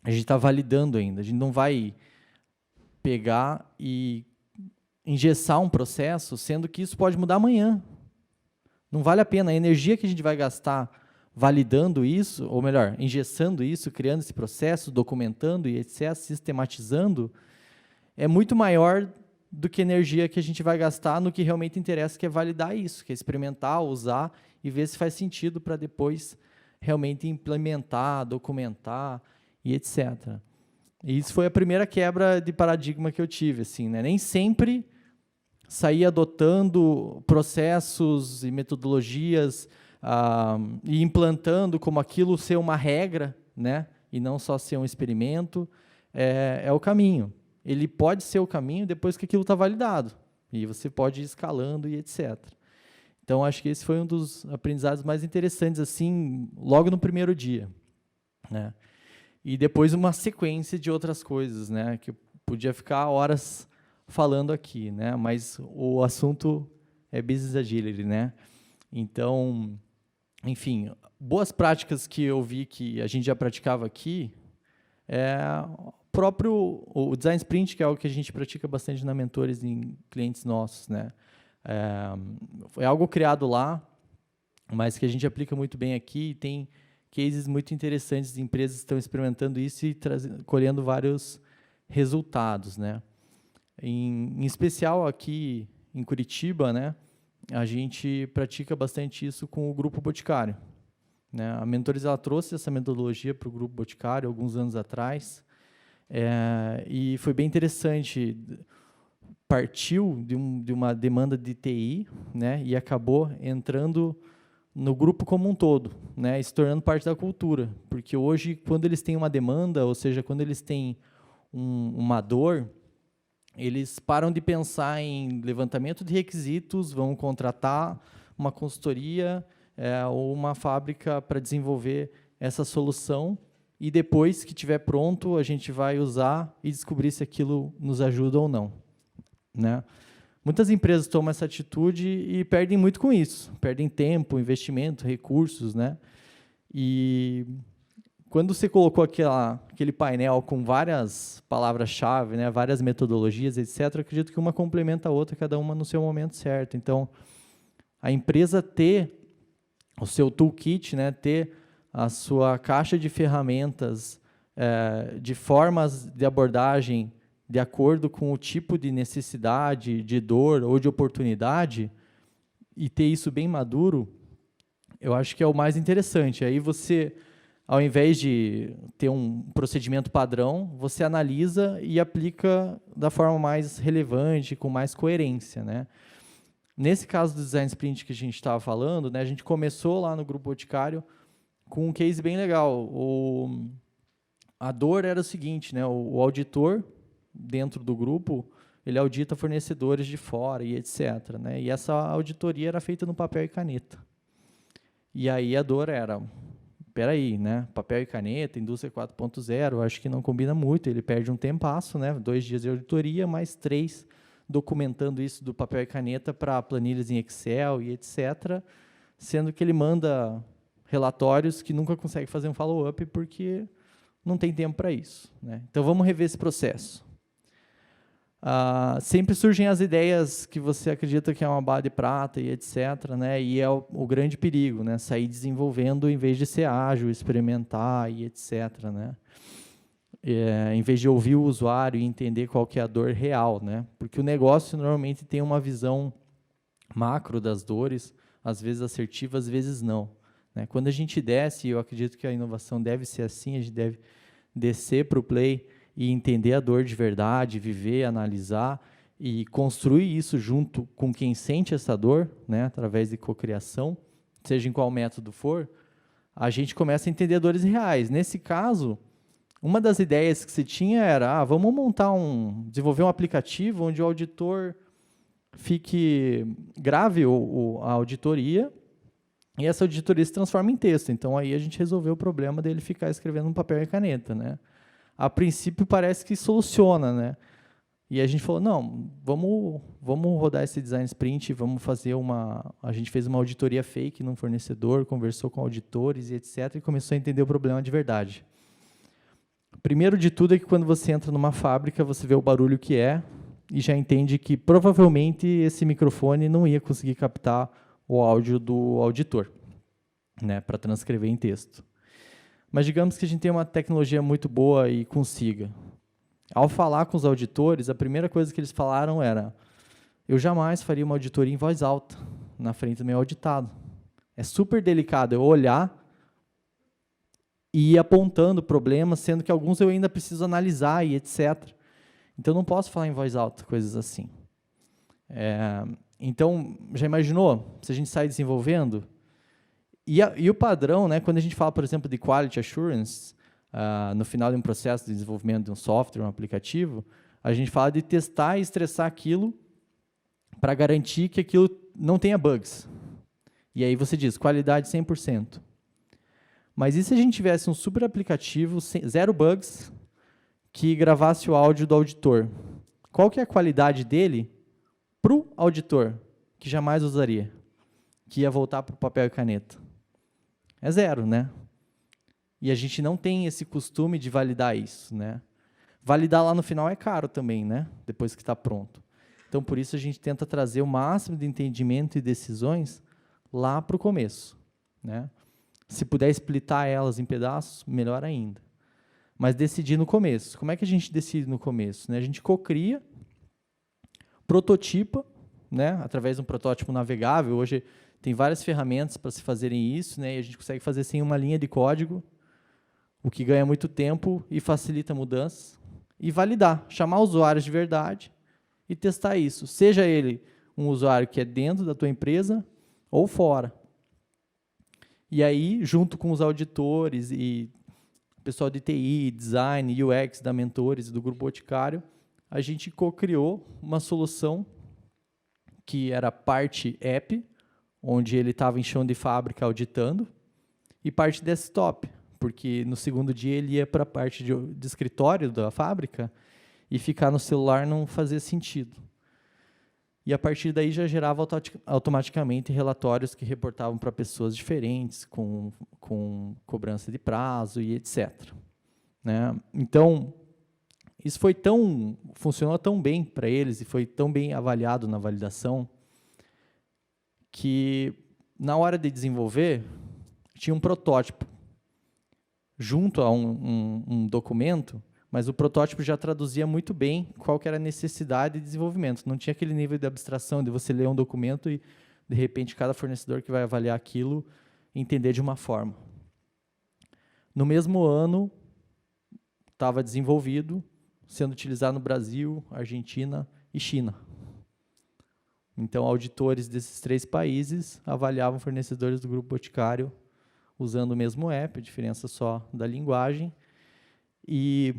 A gente está validando ainda. A gente não vai pegar e engessar um processo, sendo que isso pode mudar amanhã. Não vale a pena. A energia que a gente vai gastar validando isso, ou melhor, engessando isso, criando esse processo, documentando e etc., sistematizando, é muito maior do que a energia que a gente vai gastar no que realmente interessa, que é validar isso, que é experimentar, usar e ver se faz sentido para depois realmente implementar, documentar e etc. E isso foi a primeira quebra de paradigma que eu tive, assim, né? Nem sempre sair adotando processos e metodologias e implantando como aquilo ser uma regra, né? E não só ser um experimento, é o caminho. Ele pode ser o caminho depois que aquilo está validado, e você pode ir escalando e etc. Então, acho que esse foi um dos aprendizados mais interessantes, assim, logo no primeiro dia, né? E depois uma sequência de outras coisas, né, que eu podia ficar horas falando aqui, né, mas o assunto é Business Agility, né? Então, enfim, boas práticas que eu vi que a gente já praticava aqui o Design Sprint, que é algo que a gente pratica bastante na Mentores em clientes nossos, né? É algo criado lá, mas que a gente aplica muito bem aqui, e tem cases muito interessantes de empresas que estão experimentando isso e colhendo vários resultados, né? Em especial aqui em Curitiba, né, a gente pratica bastante isso com o Grupo Boticário, né? A Mentores ela trouxe essa metodologia para o Grupo Boticário alguns anos atrás, e foi bem interessante. Partiu de uma demanda de TI, né, e acabou entrando no grupo como um todo, né, se tornando parte da cultura, porque hoje, quando eles têm uma demanda, ou seja, quando eles têm uma dor, eles param de pensar em levantamento de requisitos, vão contratar uma consultoria ou uma fábrica para desenvolver essa solução, e depois que estiver pronto, a gente vai usar e descobrir se aquilo nos ajuda ou não, né? Muitas empresas tomam essa atitude e perdem muito com isso, perdem tempo, investimento, recursos, né? E quando você colocou aquele painel com várias palavras-chave, né, várias metodologias, etc., eu acredito que uma complementa a outra, cada uma no seu momento certo. Então, a empresa ter o seu toolkit, né, ter a sua caixa de ferramentas, de formas de abordagem de acordo com o tipo de necessidade, de dor ou de oportunidade, e ter isso bem maduro, eu acho que é o mais interessante. Aí você, ao invés de ter um procedimento padrão, você analisa e aplica da forma mais relevante, com mais coerência, né? Nesse caso do Design Sprint que a gente estava falando, né, a gente começou lá no Grupo Boticário com um case bem legal. A dor era o seguinte, né, o auditor dentro do grupo, ele audita fornecedores de fora e etc, né? E essa auditoria era feita no papel e caneta. E aí a dor era, peraí, né? Papel e caneta, indústria 4.0, acho que não combina muito, ele perde um tempasso, né? 2 dias de auditoria, mais 3 documentando isso do papel e caneta para planilhas em Excel e etc, sendo que ele manda relatórios que nunca consegue fazer um follow-up porque não tem tempo para isso, né? Então, vamos rever esse processo. Sempre surgem as ideias que você acredita que é uma bala de prata e etc, né? E é o grande perigo, né? Sair desenvolvendo em vez de ser ágil, experimentar e etc, né? Em vez de ouvir o usuário e entender qual que é a dor real, né? Porque o negócio normalmente tem uma visão macro das dores, às vezes assertiva, às vezes não, né? Quando a gente desce, e eu acredito que a inovação deve ser assim, a gente deve descer para o play e entender a dor de verdade, viver, analisar e construir isso junto com quem sente essa dor, né? Através de cocriação, seja em qual método for, a gente começa a entender dores reais. Nesse caso, uma das ideias que se tinha era, vamos desenvolver um aplicativo onde o auditor grave a auditoria e essa auditoria se transforma em texto. Então, aí a gente resolveu o problema dele ficar escrevendo no papel e caneta, né? A princípio, parece que soluciona, né? E a gente falou, não, vamos rodar esse design sprint, vamos fazer a gente fez uma auditoria fake num fornecedor, conversou com auditores e etc, e começou a entender o problema de verdade. Primeiro de tudo é que quando você entra numa fábrica, você vê o barulho que é e já entende que provavelmente esse microfone não ia conseguir captar o áudio do auditor, né, para transcrever em texto. Mas digamos que a gente tem uma tecnologia muito boa e consiga. Ao falar com os auditores, a primeira coisa que eles falaram era: eu jamais faria uma auditoria em voz alta, na frente do meu auditado. É super delicado eu olhar e ir apontando problemas, sendo que alguns eu ainda preciso analisar e etc. Então, não posso falar em voz alta, coisas assim. Então, já imaginou? Se a gente sai desenvolvendo... E o padrão, né, quando a gente fala, por exemplo, de Quality Assurance, no final de um processo de desenvolvimento de um software, um aplicativo, a gente fala de testar e estressar aquilo para garantir que aquilo não tenha bugs. E aí você diz, qualidade 100%. Mas e se a gente tivesse um super aplicativo, 0 bugs, que gravasse o áudio do auditor? Qual que é a qualidade dele para o auditor, que jamais usaria, que ia voltar para o papel e caneta? É 0, né? E a gente não tem esse costume de validar isso, né? Validar lá no final é caro também, né? Depois que está pronto. Então, por isso, a gente tenta trazer o máximo de entendimento e decisões lá para o começo, né? Se puder splitar elas em pedaços, melhor ainda. Mas decidir no começo. Como é que a gente decide no começo, né? A gente cocria, prototipa, né? Através de um protótipo navegável. Hoje tem várias ferramentas para se fazerem isso, né? E a gente consegue fazer sem uma linha de código, o que ganha muito tempo e facilita a mudança. E validar, chamar usuários de verdade e testar isso. Seja ele um usuário que é dentro da tua empresa ou fora. E aí, junto com os auditores e o pessoal de TI, Design, UX, da Mentores e do Grupo Boticário, a gente co-criou uma solução que era parte app, onde ele estava em chão de fábrica auditando, e parte desktop, porque no segundo dia ele ia para a parte de escritório da fábrica e ficar no celular não fazia sentido. E a partir daí já gerava automaticamente relatórios que reportavam para pessoas diferentes, com cobrança de prazo e etc. Né? Então, isso funcionou tão bem para eles e foi tão bem avaliado na validação que, na hora de desenvolver, tinha um protótipo junto a um documento, mas o protótipo já traduzia muito bem qual que era a necessidade de desenvolvimento. Não tinha aquele nível de abstração de você ler um documento e, de repente, cada fornecedor que vai avaliar aquilo entender de uma forma. No mesmo ano, estava desenvolvido, sendo utilizado no Brasil, Argentina e China. Então, auditores desses 3 países avaliavam fornecedores do Grupo Boticário usando o mesmo app, a diferença só da linguagem, e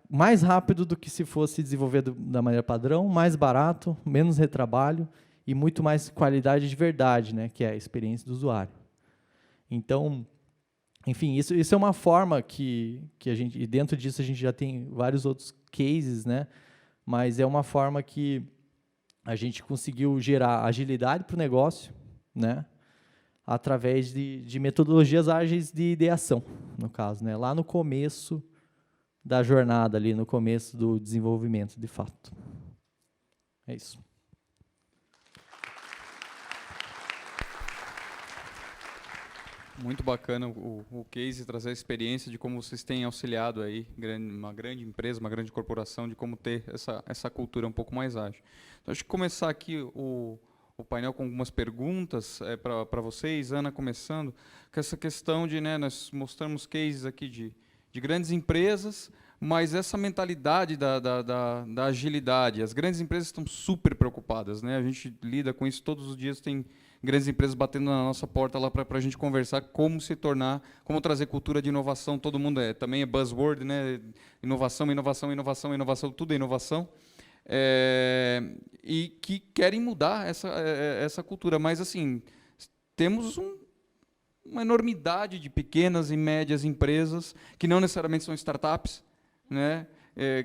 mais rápido do que se fosse desenvolvido da maneira padrão, mais barato, menos retrabalho e muito mais qualidade de verdade, né, que é a experiência do usuário. Então, enfim, isso é uma forma que a gente, e dentro disso a gente já tem vários outros cases, né, mas é uma forma que a gente conseguiu gerar agilidade para o negócio, né, através de metodologias ágeis de ideação, no caso, né, lá no começo da jornada, ali no começo do desenvolvimento, de fato. É isso. Muito bacana o case, trazer a experiência de como vocês têm auxiliado aí uma grande empresa, uma grande corporação, de como ter essa cultura um pouco mais ágil. Então, acho que começar aqui o painel com algumas perguntas para vocês. Ana, começando com essa questão de, né, nós mostramos cases aqui de grandes empresas, mas essa mentalidade da agilidade, as grandes empresas estão super preocupadas, né? A gente lida com isso todos os dias, tem grandes empresas batendo na nossa porta lá para a gente conversar como se tornar, como trazer cultura de inovação. Todo mundo também é buzzword, né? Inovação, inovação, inovação, inovação, tudo é inovação. E que querem mudar essa cultura, mas assim, temos uma enormidade de pequenas e médias empresas que não necessariamente são startups, né,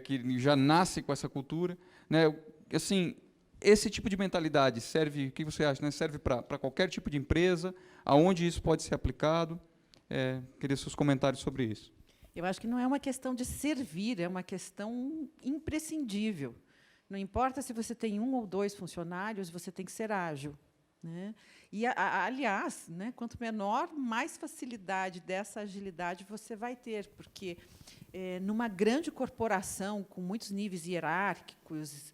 que já nasce com essa cultura, né, assim, esse tipo de mentalidade serve, o que você acha, né, serve para qualquer tipo de empresa, aonde isso pode ser aplicado? Queria seus comentários sobre isso. Eu acho que não é uma questão de servir, é uma questão imprescindível. Não importa se você tem 1 ou 2 funcionários, você tem que ser ágil, né? E, aliás, né, quanto menor, mais facilidade dessa agilidade você vai ter, porque, numa grande corporação, com muitos níveis hierárquicos,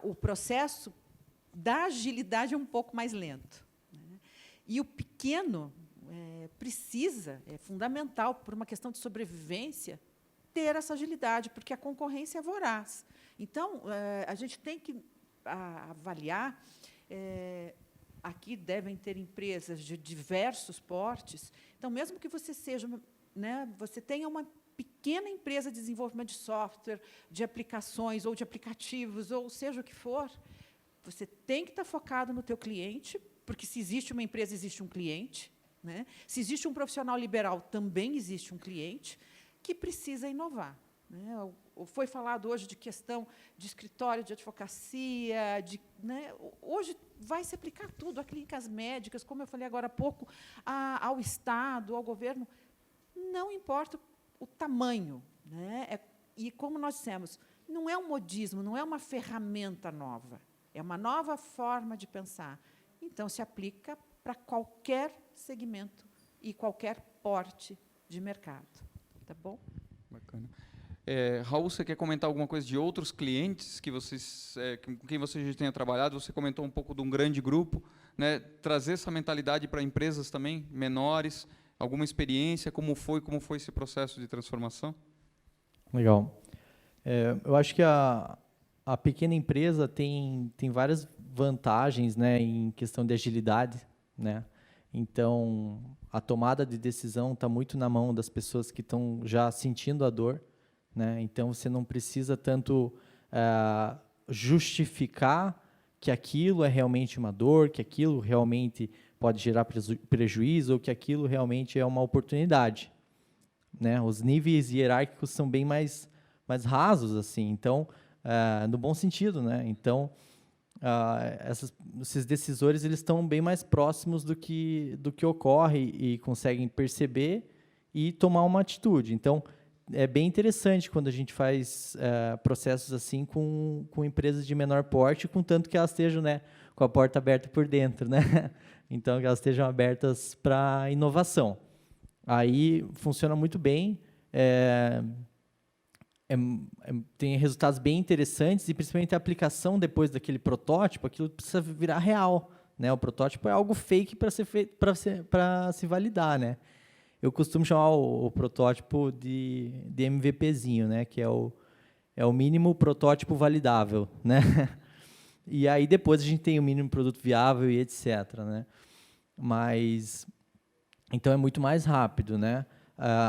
o processo da agilidade é um pouco mais lento, né? E o pequeno precisa, é fundamental, por uma questão de sobrevivência, ter essa agilidade, porque a concorrência é voraz. Então, a gente tem que avaliar. Aqui devem ter empresas de diversos portes. Então, mesmo que você seja, né, você tenha uma pequena empresa de desenvolvimento de software, de aplicações ou de aplicativos, ou seja o que for, você tem que estar focado no teu cliente, porque se existe uma empresa, existe um cliente, né? Se existe um profissional liberal, também existe um cliente que precisa inovar, né? Foi falado hoje de questão de escritório de advocacia, né, hoje vai se aplicar tudo, a clínicas médicas, como eu falei agora há pouco, ao Estado, ao governo, não importa o tamanho, né? E como nós dissemos, não é um modismo, não é uma ferramenta nova, é uma nova forma de pensar. Então, se aplica para qualquer segmento e qualquer porte de mercado. Tá bom? Bacana. Raul, você quer comentar alguma coisa de outros clientes que vocês, com quem você já tenha trabalhado? Você comentou um pouco de um grande grupo, né? Trazer essa mentalidade para empresas também menores, alguma experiência, como foi esse processo de transformação? Legal. Eu acho que a pequena empresa tem várias vantagens, né, em questão de agilidade, né? Então, a tomada de decisão está muito na mão das pessoas que estão já sentindo a dor, né? Então, você não precisa tanto justificar que aquilo é realmente uma dor, que aquilo realmente pode gerar prejuízo ou que aquilo realmente é uma oportunidade, né? Os níveis hierárquicos são bem mais rasos, assim. Então, no bom sentido, né? Então, esses decisores eles estão bem mais próximos do que ocorre e conseguem perceber e tomar uma atitude. Então, é bem interessante quando a gente faz processos assim com empresas de menor porte, contanto que elas estejam, né, com a porta aberta por dentro, né? Então, que elas estejam abertas para inovação. Aí funciona muito bem. tem resultados bem interessantes, e principalmente a aplicação depois daquele protótipo, aquilo precisa virar real, né? O protótipo é algo fake para se validar, né? Eu costumo chamar o protótipo de MVPzinho, né? Que é o mínimo protótipo validável, né? E aí depois a gente tem o mínimo produto viável e etc, né? Mas então é muito mais rápido, né?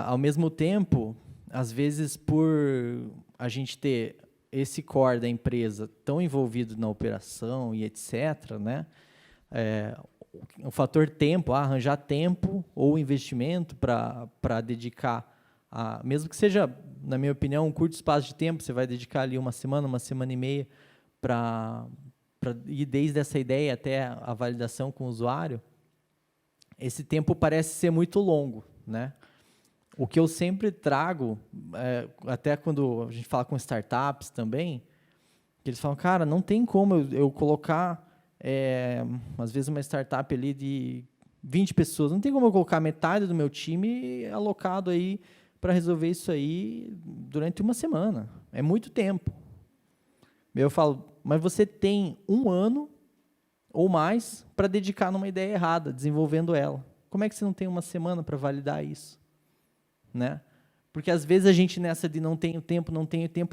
Ao mesmo tempo, às vezes, por a gente ter esse core da empresa tão envolvido na operação e etc, né? O fator tempo, arranjar tempo ou investimento para dedicar, mesmo que seja, na minha opinião, um curto espaço de tempo, você vai dedicar ali uma semana e meia para ir desde essa ideia até a validação com o usuário, esse tempo parece ser muito longo, né? O que eu sempre trago, até quando a gente fala com startups também, que eles falam, cara, não tem como eu colocar, às vezes, uma startup ali de 20 pessoas, não tem como eu colocar metade do meu time alocado aí para resolver isso aí durante uma semana. É muito tempo. Eu falo, mas você tem 1 ano ou mais para dedicar numa ideia errada, desenvolvendo ela. Como é que você não tem uma semana para validar isso? Né? Porque, às vezes, a gente, nessa de não tenho tempo,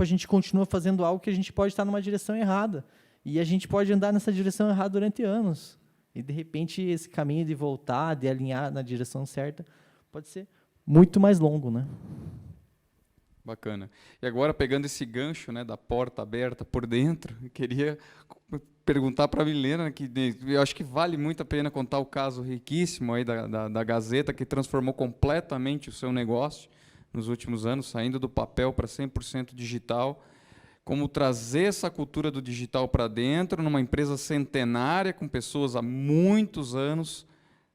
a gente continua fazendo algo que a gente pode estar numa direção errada. E a gente pode andar nessa direção errada durante anos. E, de repente, esse caminho de voltar, de alinhar na direção certa, pode ser muito mais longo, né? Bacana. E agora, pegando esse gancho, né, da porta aberta por dentro, eu queria perguntar para a Milena, que eu acho que vale muito a pena contar o caso riquíssimo aí da Gazeta, que transformou completamente o seu negócio nos últimos anos, saindo do papel para 100% digital. Como trazer essa cultura do digital para dentro, numa empresa centenária, com pessoas há muitos anos,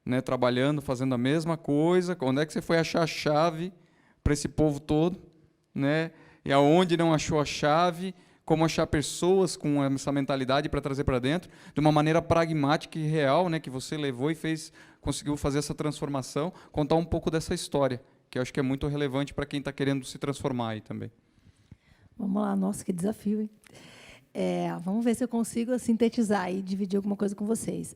né, trabalhando, fazendo a mesma coisa. Onde é que você foi achar a chave para esse povo todo? Né? E aonde não achou a chave, como achar pessoas com essa mentalidade para trazer para dentro, de uma maneira pragmática e real, né, que você levou e conseguiu fazer essa transformação, contar um pouco dessa história, que eu acho que é muito relevante para quem está querendo se transformar aí também. Vamos lá, nossa, que desafio, hein? Vamos ver se eu consigo sintetizar e dividir alguma coisa com vocês.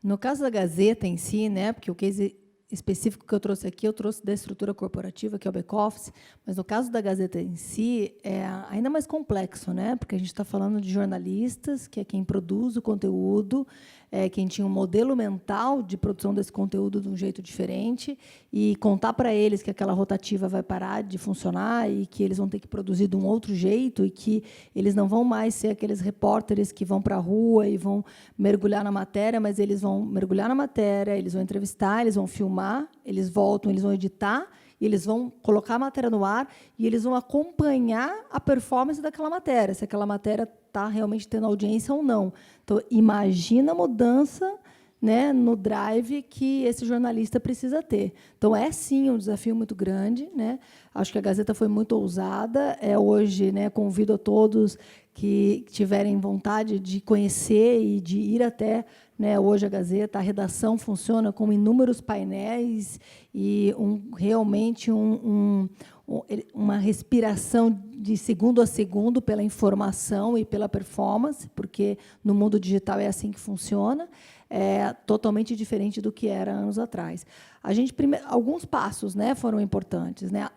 No caso da Gazeta em si, né, porque o case específico que eu trouxe aqui, eu trouxe da estrutura corporativa, que é o back-office, mas no caso da Gazeta em si, é ainda mais complexo, né? Porque a gente está falando de jornalistas, que é quem produz o conteúdo, quem tinha um modelo mental de produção desse conteúdo de um jeito diferente, e contar para eles que aquela rotativa vai parar de funcionar e que eles vão ter que produzir de um outro jeito e que eles não vão mais ser aqueles repórteres que vão para a rua e vão mergulhar na matéria, mas eles vão mergulhar na matéria, eles vão entrevistar, eles vão filmar, eles voltam, eles vão editar, e eles vão colocar a matéria no ar e eles vão acompanhar a performance daquela matéria, se aquela matéria está realmente tendo audiência ou não. Então, imagina a mudança, né, no drive que esse jornalista precisa ter. Então, sim, um desafio muito grande, né? Acho que a Gazeta foi muito ousada. Hoje, né, convido a todos que tiverem vontade de conhecer e de ir até, né, hoje a Gazeta. A redação funciona com inúmeros painéis e realmente uma respiração de segundo a segundo pela informação e pela performance, porque no mundo digital é assim que funciona. Totalmente diferente do que era anos atrás. Alguns passos, né, foram importantes, né?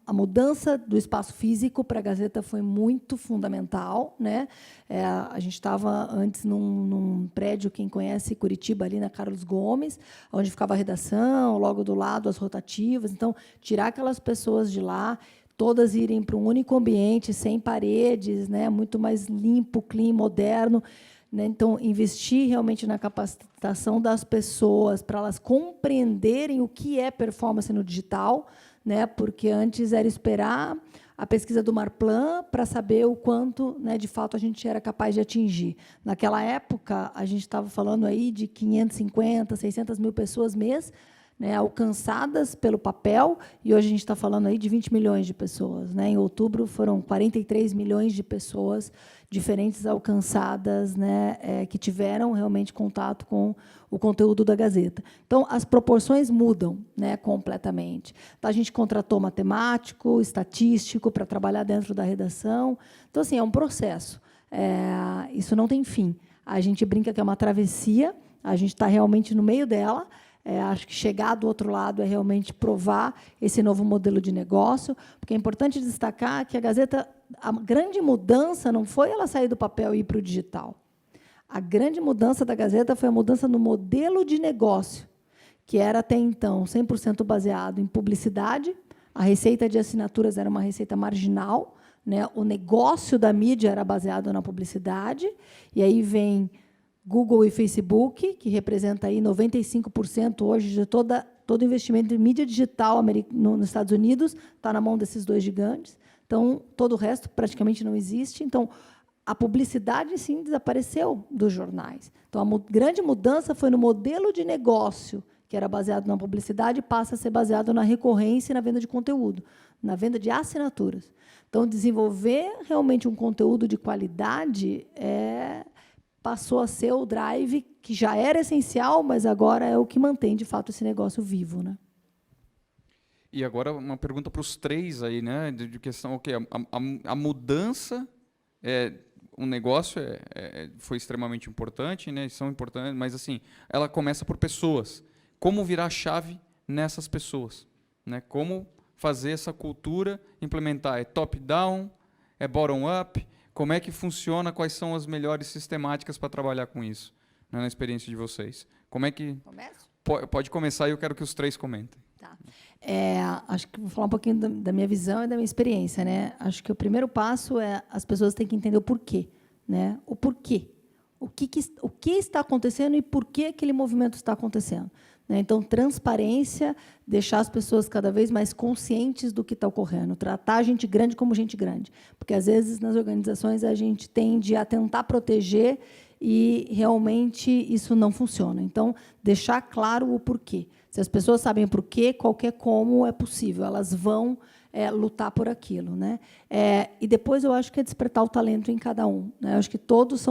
A mudança do espaço físico para a Gazeta foi muito fundamental, né? A gente estava antes num prédio, quem conhece Curitiba, ali na Carlos Gomes, onde ficava a redação, logo do lado as rotativas. Então, tirar aquelas pessoas de lá, todas irem para um único ambiente, sem paredes, né, muito mais limpo, clean, moderno. Então, investir realmente na capacitação das pessoas para elas compreenderem o que é performance no digital, né? Porque antes era esperar a pesquisa do Marplan para saber o quanto, né, de fato, a gente era capaz de atingir. Naquela época, a gente estava falando aí de 550, 600 mil pessoas mês, né, alcançadas pelo papel, e hoje a gente está falando aí de 20 milhões de pessoas, né? Em outubro foram 43 milhões de pessoas diferentes alcançadas, né, que tiveram realmente contato com o conteúdo da Gazeta. Então, as proporções mudam, né, completamente. Então, a gente contratou matemático, estatístico para trabalhar dentro da redação. Então, assim, é um processo. Isso não tem fim. A gente brinca que é uma travessia, a gente está realmente no meio dela. Acho que chegar do outro lado é realmente provar esse novo modelo de negócio, porque é importante destacar que a Gazeta, a grande mudança não foi ela sair do papel e ir para o digital. A grande mudança da Gazeta foi a mudança no modelo de negócio, que era até então 100% baseado em publicidade. A receita de assinaturas era uma receita marginal, né? O negócio da mídia era baseado na publicidade, e aí vem Google e Facebook, que representa aí 95% hoje de todo investimento em mídia digital nos Estados Unidos, está na mão desses dois gigantes. Então, todo o resto praticamente não existe. Então, a publicidade, sim, desapareceu dos jornais. Então, a grande mudança foi no modelo de negócio, que era baseado na publicidade, passa a ser baseado na recorrência e na venda de conteúdo, na venda de assinaturas. Então, desenvolver realmente um conteúdo de qualidade passou a ser o drive que já era essencial, mas agora é o que mantém, de fato, esse negócio vivo, né? E agora uma pergunta para os três aí, né? De questão, ok, a mudança, o negócio foi extremamente importante, né? São importantes, mas assim, ela começa por pessoas. Como virar a chave nessas pessoas, né? Como fazer essa cultura implementar? É top-down? É bottom-up? Como é que funciona? Quais são as melhores sistemáticas para trabalhar com isso, né, na experiência de vocês? Como é que... Começo? Pode começar e eu quero que os três comentem. Tá. Acho que vou falar um pouquinho da minha visão e da minha experiência, né? Acho que o primeiro passo é as pessoas têm que entender o porquê, né? O porquê. O que está acontecendo e por que aquele movimento está acontecendo. Então, transparência, deixar as pessoas cada vez mais conscientes do que está ocorrendo, tratar a gente grande como gente grande. Porque, às vezes, nas organizações, a gente tende a tentar proteger e, realmente, isso não funciona. Então, deixar claro o porquê. Se as pessoas sabem o porquê, qualquer como é possível, elas vão lutar por aquilo, né? E depois, eu acho que é despertar o talento em cada um, né? Eu acho que todos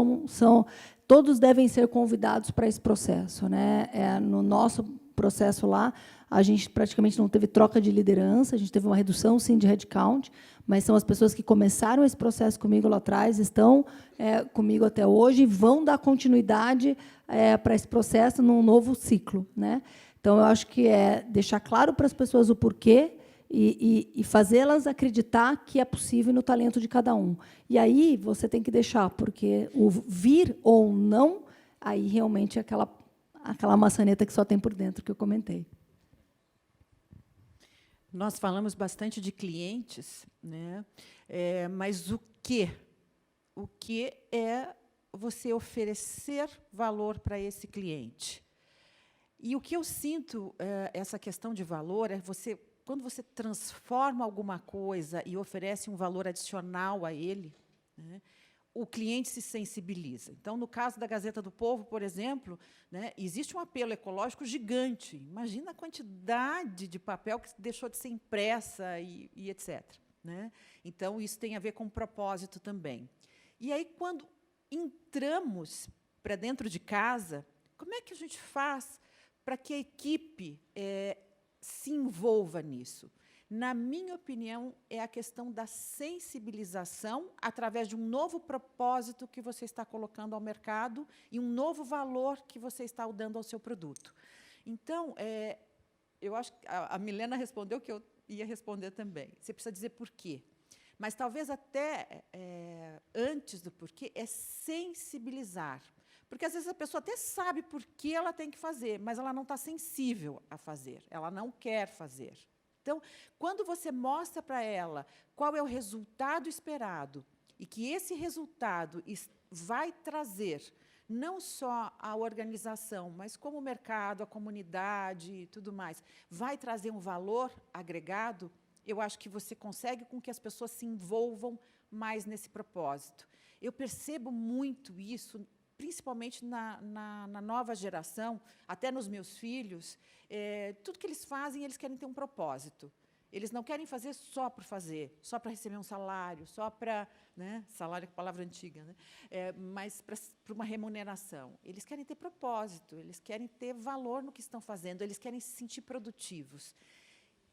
todos devem ser convidados para esse processo, né? No nosso processo lá, a gente praticamente não teve troca de liderança, a gente teve uma redução, sim, de headcount, mas são as pessoas que começaram esse processo comigo lá atrás, estão comigo até hoje e vão dar continuidade para esse processo num novo ciclo, né? Então, eu acho que é deixar claro para as pessoas o porquê, e fazê-las acreditar que é possível no talento de cada um. E aí você tem que deixar, porque o vir ou não, aí realmente é aquela maçaneta que só tem por dentro, que eu comentei. Nós falamos bastante de clientes, né? Mas o quê? O que é você oferecer valor para esse cliente? E o que eu sinto, essa questão de valor, quando você transforma alguma coisa e oferece um valor adicional a ele, né, o cliente se sensibiliza. Então, no caso da Gazeta do Povo, por exemplo, né, existe um apelo ecológico gigante. Imagina a quantidade de papel que deixou de ser impressa e etc. Né? Então, isso tem a ver com propósito também. E aí, quando entramos para dentro de casa, como é que a gente faz para que a equipe se envolva nisso? Na minha opinião, é a questão da sensibilização através de um novo propósito que você está colocando ao mercado e um novo valor que você está dando ao seu produto. Então, eu acho que a Milena respondeu que eu ia responder também. Você precisa dizer por quê. Mas talvez até antes do porquê, é sensibilizar. Porque, às vezes, a pessoa até sabe por que ela tem que fazer, mas ela não está sensível a fazer, ela não quer fazer. Então, quando você mostra para ela qual é o resultado esperado e que esse resultado vai trazer não só a organização, mas como o mercado, a comunidade e tudo mais, vai trazer um valor agregado, eu acho que você consegue com que as pessoas se envolvam mais nesse propósito. Eu percebo muito isso principalmente na nova geração, até nos meus filhos, tudo que eles fazem, eles querem ter um propósito. Eles não querem fazer só por fazer, só para receber um salário, só para... Né, salário é palavra antiga, né, mas para uma remuneração. Eles querem ter propósito, eles querem ter valor no que estão fazendo, eles querem se sentir produtivos.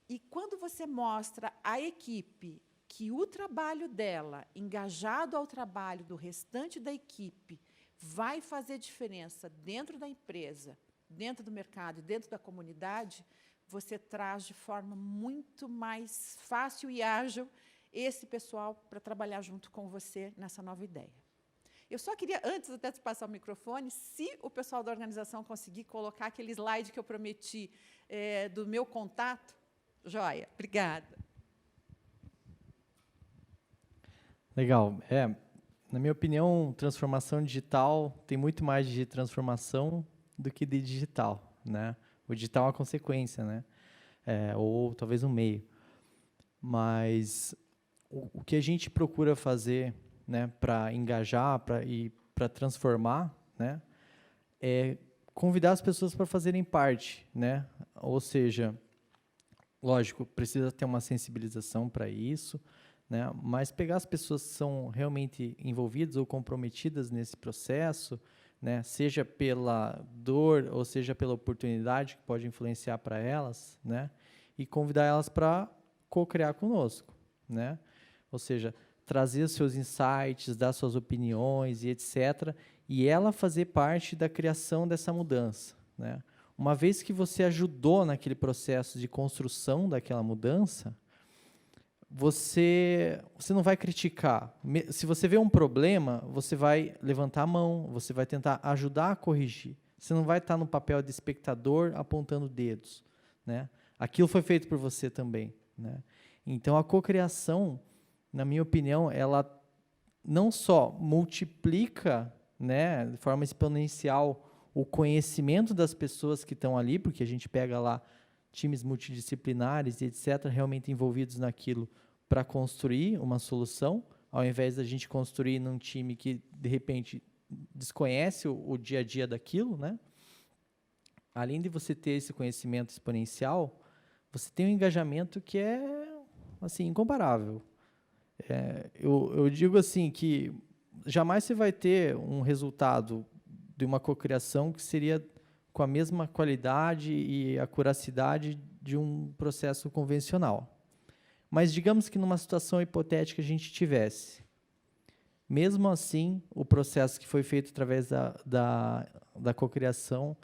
E quando você mostra à equipe que o trabalho dela, engajado ao trabalho do restante da equipe, vai fazer diferença dentro da empresa, dentro do mercado, dentro da comunidade, você traz de forma muito mais fácil e ágil esse pessoal para trabalhar junto com você nessa nova ideia. Eu só queria, antes até de passar o microfone, se o pessoal da organização conseguir colocar aquele slide que eu prometi do meu contato, joia, obrigada. Legal. Na minha opinião, transformação digital tem muito mais de transformação do que de digital, né? O digital é uma consequência, né? Ou talvez um meio. Mas o que a gente procura fazer, né, para engajar e para transformar, né, é convidar as pessoas para fazerem parte, né? Ou seja, lógico, precisa ter uma sensibilização para isso, né? Mas pegar as pessoas que são realmente envolvidas ou comprometidas nesse processo, né? Seja pela dor ou seja pela oportunidade que pode influenciar para elas, né? E convidar elas para co-criar conosco, né? Ou seja, trazer os seus insights, dar suas opiniões e etc. E ela fazer parte da criação dessa mudança, né? Uma vez que você ajudou naquele processo de construção daquela mudança, você não vai criticar. Se você vê um problema, você vai levantar a mão, você vai tentar ajudar a corrigir. Você não vai estar no papel de espectador apontando dedos, né? Aquilo foi feito por você também, né? Então, a cocriação, na minha opinião, ela não só multiplica, né, de forma exponencial o conhecimento das pessoas que estão ali, porque a gente pega lá times multidisciplinares e etc., realmente envolvidos naquilo para construir uma solução, ao invés da gente construir num time que, de repente, desconhece o dia a dia daquilo, né? Além de você ter esse conhecimento exponencial, você tem um engajamento que é, assim, incomparável. Eu digo assim que jamais você vai ter um resultado de uma cocriação que seria com a mesma qualidade e acuracidade de um processo convencional. Mas digamos que numa situação hipotética a gente tivesse. Mesmo assim, o processo que foi feito através da cocriação,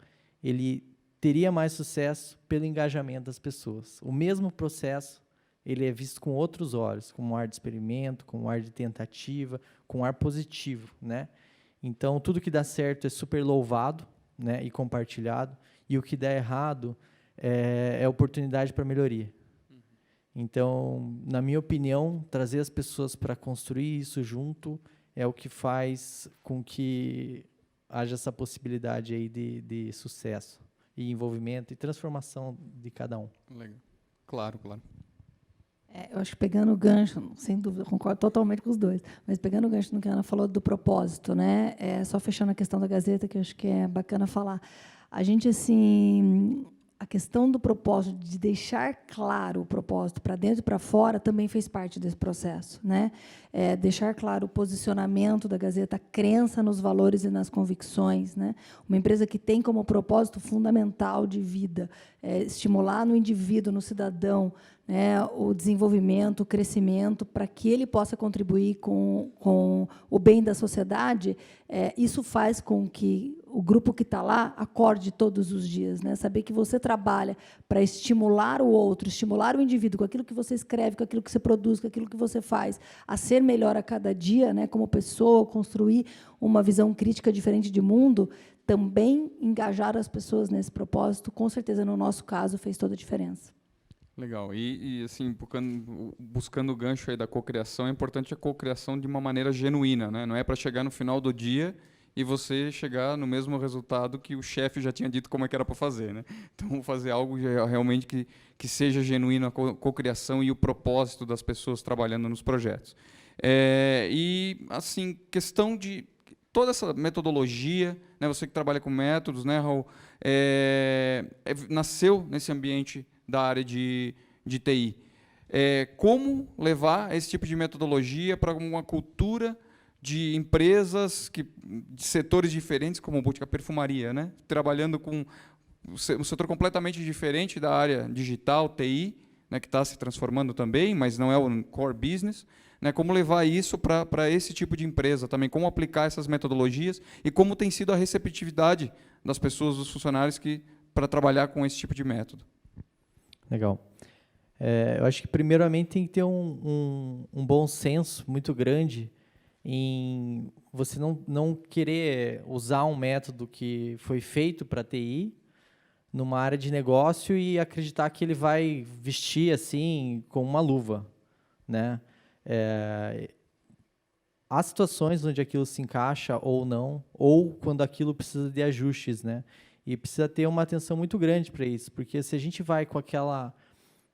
ele teria mais sucesso pelo engajamento das pessoas. O mesmo processo, ele é visto com outros olhos, com um ar de experimento, com um ar de tentativa, com um ar positivo, né? Então, tudo que dá certo é super louvado, né, e compartilhado, e o que dá errado é oportunidade para melhoria. Então, na minha opinião, trazer as pessoas para construir isso junto é o que faz com que haja essa possibilidade aí de sucesso, e envolvimento, e transformação de cada um. Legal. Claro, claro. Eu acho que pegando o gancho, sem dúvida, concordo totalmente com os dois, mas pegando o gancho no que a Ana falou do propósito, né? Só fechando a questão da Gazeta, que eu acho que é bacana falar. A gente, assim, a questão do propósito, de deixar claro o propósito para dentro e para fora, também fez parte desse processo, né? Deixar claro o posicionamento da Gazeta, a crença nos valores e nas convicções, né? Uma empresa que tem como propósito fundamental de vida estimular no indivíduo, no cidadão, né, o desenvolvimento, o crescimento, para que ele possa contribuir com o bem da sociedade, isso faz com que o grupo que está lá acorde todos os dias, né? Saber que você trabalha para estimular o outro, estimular o indivíduo com aquilo que você escreve, com aquilo que você produz, com aquilo que você faz, a ser melhor a cada dia, né, como pessoa, construir uma visão crítica diferente de mundo, também engajar as pessoas nesse propósito, com certeza, no nosso caso, fez toda a diferença. Legal. E assim, buscando o gancho aí da cocriação, é importante a cocriação de uma maneira genuína, né? Não é para chegar no final do dia e você chegar no mesmo resultado que o chefe já tinha dito como é que era para fazer, né? Então, fazer algo realmente que seja genuíno, a cocriação e o propósito das pessoas trabalhando nos projetos. E, assim, questão de... toda essa metodologia, né, você que trabalha com métodos, né, Raul, nasceu nesse ambiente da área de TI. Como levar esse tipo de metodologia para uma cultura de empresas de setores diferentes, como o Botica Perfumaria, né, trabalhando com um setor completamente diferente da área digital, TI, né, que está se transformando também, mas não é o core business, né, como levar isso para esse tipo de empresa também, como aplicar essas metodologias e como tem sido a receptividade das pessoas, dos funcionários para trabalhar com esse tipo de método. Legal. Eu acho que, primeiramente, tem que ter um bom senso muito grande em você não querer usar um método que foi feito para TI numa área de negócio e acreditar que ele vai vestir assim com uma luva, né? Há situações onde aquilo se encaixa ou não, ou quando aquilo precisa de ajustes, né? E precisa ter uma atenção muito grande para isso, porque se a gente vai com aquela,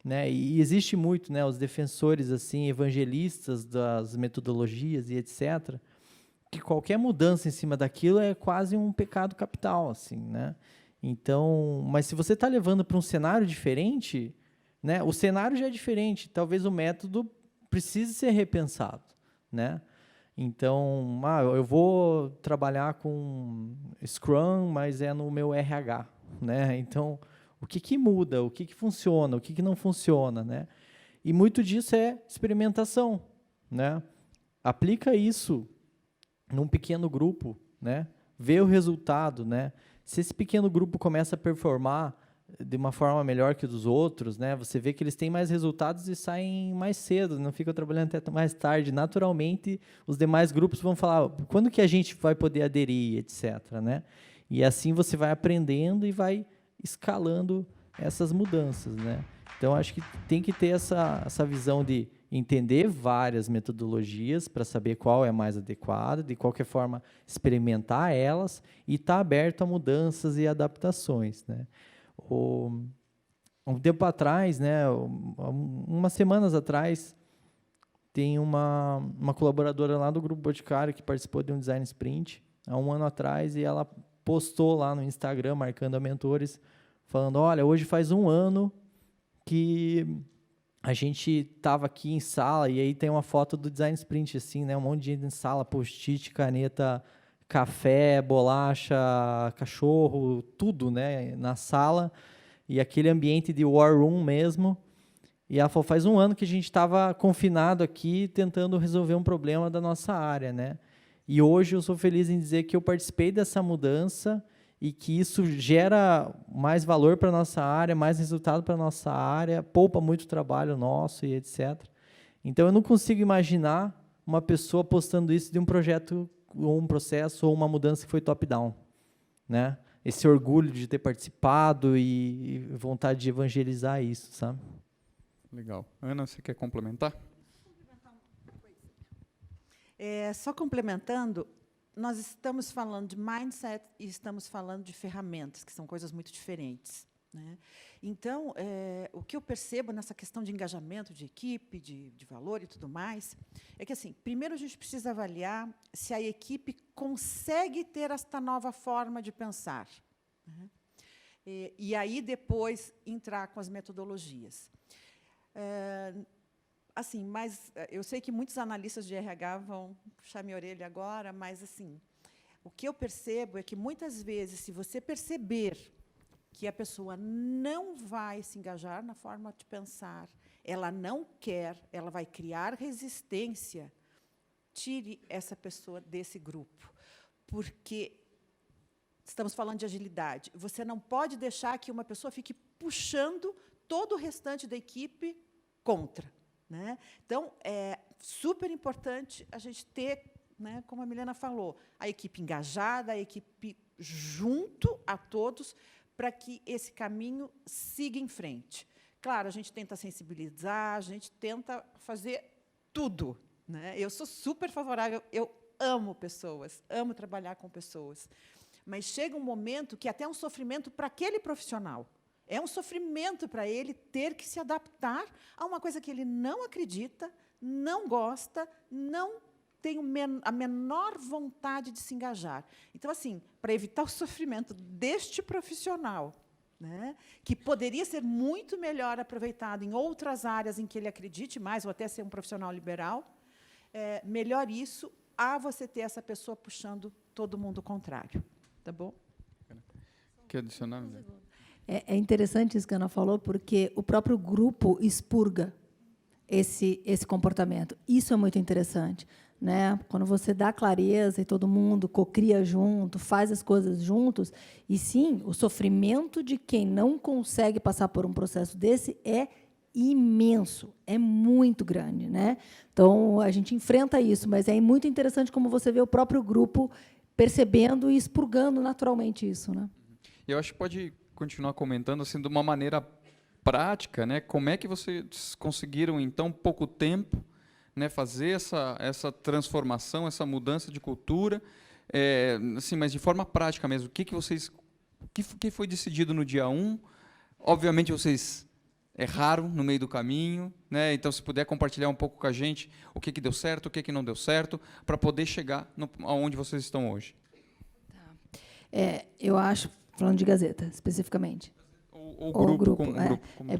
né? E existe muito, né? Os defensores assim, evangelistas das metodologias e etc. Que qualquer mudança em cima daquilo é quase um pecado capital, assim, né? Então, mas se você está levando para um cenário diferente, né? O cenário já é diferente. Talvez o método precise ser repensado, né? Então, eu vou trabalhar com Scrum, mas é no meu RH, né? Então, o que muda, o que funciona, o que não funciona, né? E muito disso é experimentação, né? Aplica isso num pequeno grupo, né? Vê o resultado, né? Se esse pequeno grupo começa a performar de uma forma melhor que os dos outros, né? Você vê que eles têm mais resultados e saem mais cedo, não ficam trabalhando até mais tarde. Naturalmente, os demais grupos vão falar, quando que a gente vai poder aderir, etc., né? E assim você vai aprendendo e vai escalando essas mudanças, né? Então, acho que tem que ter essa visão de entender várias metodologias para saber qual é a mais adequada, de qualquer forma experimentar elas e estar aberto a mudanças e adaptações, né? Um tempo atrás, né, umas semanas atrás, tem uma colaboradora lá do Grupo Boticário que participou de um Design Sprint há um ano atrás e ela postou lá no Instagram, marcando a mentores, falando, olha, hoje faz um ano que a gente estava aqui em sala, e aí tem uma foto do Design Sprint, assim, né, um monte de gente em sala, post-it, caneta, café, bolacha, cachorro, tudo, né, na sala, e aquele ambiente de war room mesmo. E ela falou, faz um ano que a gente estava confinado aqui, tentando resolver um problema da nossa área, né? E hoje eu sou feliz em dizer que eu participei dessa mudança e que isso gera mais valor para a nossa área, mais resultado para a nossa área, poupa muito trabalho nosso e etc. Então, eu não consigo imaginar uma pessoa postando isso de um projeto ou um processo ou uma mudança que foi top-down, né? Esse orgulho de ter participado e vontade de evangelizar isso, sabe? Legal. Ana, você quer complementar? Só complementando, nós estamos falando de mindset e estamos falando de ferramentas, que são coisas muito diferentes, né? Então, o que eu percebo nessa questão de engajamento de equipe, de valor e tudo mais, é que, assim, primeiro a gente precisa avaliar se a equipe consegue ter esta nova forma de pensar, né? E aí, depois, entrar com as metodologias. Assim, mas eu sei que muitos analistas de RH vão puxar minha orelha agora, mas, assim, o que eu percebo é que, muitas vezes, se você perceber que a pessoa não vai se engajar na forma de pensar, ela não quer, ela vai criar resistência, tire essa pessoa desse grupo. Porque estamos falando de agilidade. Você não pode deixar que uma pessoa fique puxando todo o restante da equipe contra, né? Então, é super importante a gente ter, né, como a Milena falou, a equipe engajada, a equipe junto a todos, para que esse caminho siga em frente. Claro, a gente tenta sensibilizar, a gente tenta fazer tudo, né? Eu sou super favorável, eu amo pessoas, amo trabalhar com pessoas, mas chega um momento que até é um sofrimento para aquele profissional. É um sofrimento para ele ter que se adaptar a uma coisa que ele não acredita, não gosta, não tem a menor vontade de se engajar. Então, assim, para evitar o sofrimento deste profissional, né, que poderia ser muito melhor aproveitado em outras áreas em que ele acredite mais, ou até ser um profissional liberal, melhor isso a você ter essa pessoa puxando todo mundo contrário. Tá bom? Quer adicionar? É interessante isso que a Ana falou, porque o próprio grupo expurga esse comportamento. Isso é muito interessante, né? Quando você dá clareza e todo mundo cocria junto, faz as coisas juntos, e sim, o sofrimento de quem não consegue passar por um processo desse é imenso, é muito grande, né? Então, a gente enfrenta isso, mas é muito interessante como você vê o próprio grupo percebendo e expurgando naturalmente isso, né? Eu acho que pode continuar comentando assim de uma maneira prática, né? Como é que vocês conseguiram em tão pouco tempo, né, fazer essa transformação, essa mudança de cultura, assim, mas de forma prática mesmo. O que foi decidido no dia 1? Obviamente vocês erraram no meio do caminho, né? Então, se puder compartilhar um pouco com a gente o que deu certo, o que não deu certo, para poder chegar aonde vocês estão hoje. Eu acho, falando de Gazeta, especificamente. O grupo.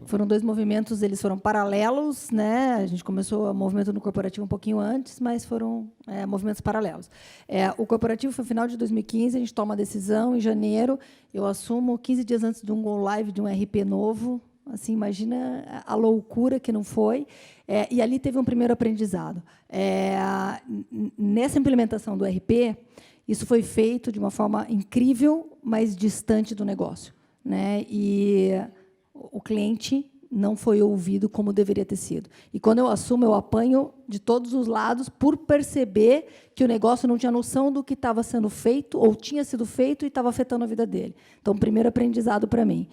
Foram 2 movimentos, eles foram paralelos, né? A gente começou o movimento no corporativo um pouquinho antes, mas foram movimentos paralelos. O corporativo foi no final de 2015, a gente toma a decisão em janeiro, eu assumo 15 dias antes de um go live de um RP novo. Assim, imagina a loucura que não foi. E ali teve um primeiro aprendizado. Nessa implementação do RP, isso foi feito de uma forma incrível, mas distante do negócio, né? E o cliente não foi ouvido como deveria ter sido. E, quando eu assumo, eu apanho de todos os lados por perceber que o negócio não tinha noção do que estava sendo feito, ou tinha sido feito e estava afetando a vida dele. Então, primeiro aprendizado para mim.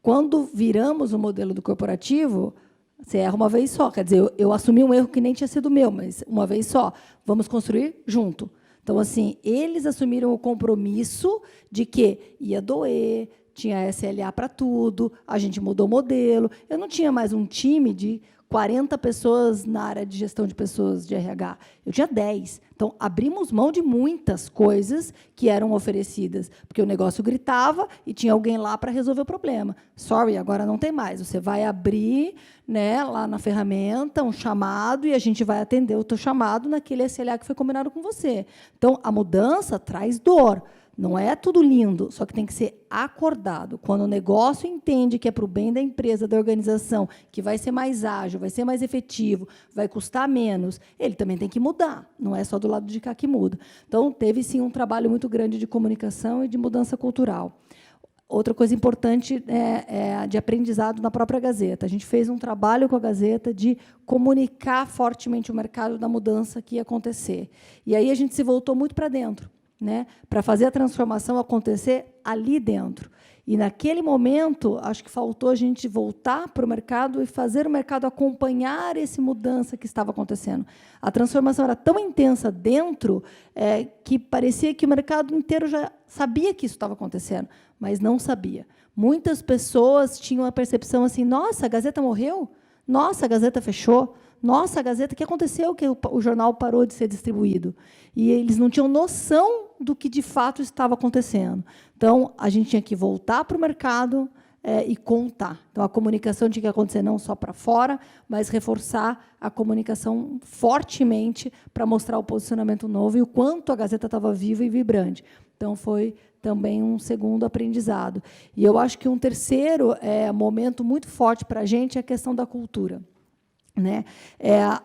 Quando viramos o modelo do corporativo, você erra uma vez só. Quer dizer, eu assumi um erro que nem tinha sido meu, mas uma vez só. Vamos construir junto. Então, assim, eles assumiram o compromisso de que ia doer, tinha SLA para tudo, a gente mudou o modelo. Eu não tinha mais um time de 40 pessoas na área de gestão de pessoas de RH. Eu tinha 10. Então, abrimos mão de muitas coisas que eram oferecidas, porque o negócio gritava e tinha alguém lá para resolver o problema. Sorry, agora não tem mais. Você vai abrir, né, lá na ferramenta um chamado e a gente vai atender o teu chamado naquele SLA que foi combinado com você. Então, a mudança traz dor. Não é tudo lindo, só que tem que ser acordado. Quando o negócio entende que é para o bem da empresa, da organização, que vai ser mais ágil, vai ser mais efetivo, vai custar menos, ele também tem que mudar. Não é só do lado de cá que muda. Então, teve, sim, um trabalho muito grande de comunicação e de mudança cultural. Outra coisa importante é de aprendizado na própria Gazeta. A gente fez um trabalho com a Gazeta de comunicar fortemente o mercado da mudança que ia acontecer. E aí a gente se voltou muito para dentro, né, para fazer a transformação acontecer ali dentro. E, naquele momento, acho que faltou a gente voltar para o mercado e fazer o mercado acompanhar essa mudança que estava acontecendo. A transformação era tão intensa dentro que parecia que o mercado inteiro já sabia que isso estava acontecendo, mas não sabia. Muitas pessoas tinham a percepção assim, nossa, a Gazeta morreu? Nossa, a Gazeta fechou? Nossa, a Gazeta, o que aconteceu que o jornal parou de ser distribuído? E eles não tinham noção do que, de fato, estava acontecendo. Então, a gente tinha que voltar para o mercado e contar. Então, a comunicação tinha que acontecer não só para fora, mas reforçar a comunicação fortemente para mostrar o posicionamento novo e o quanto a Gazeta estava viva e vibrante. Então, foi também um segundo aprendizado. E eu acho que um terceiro momento muito forte para a gente é a questão da cultura. Né?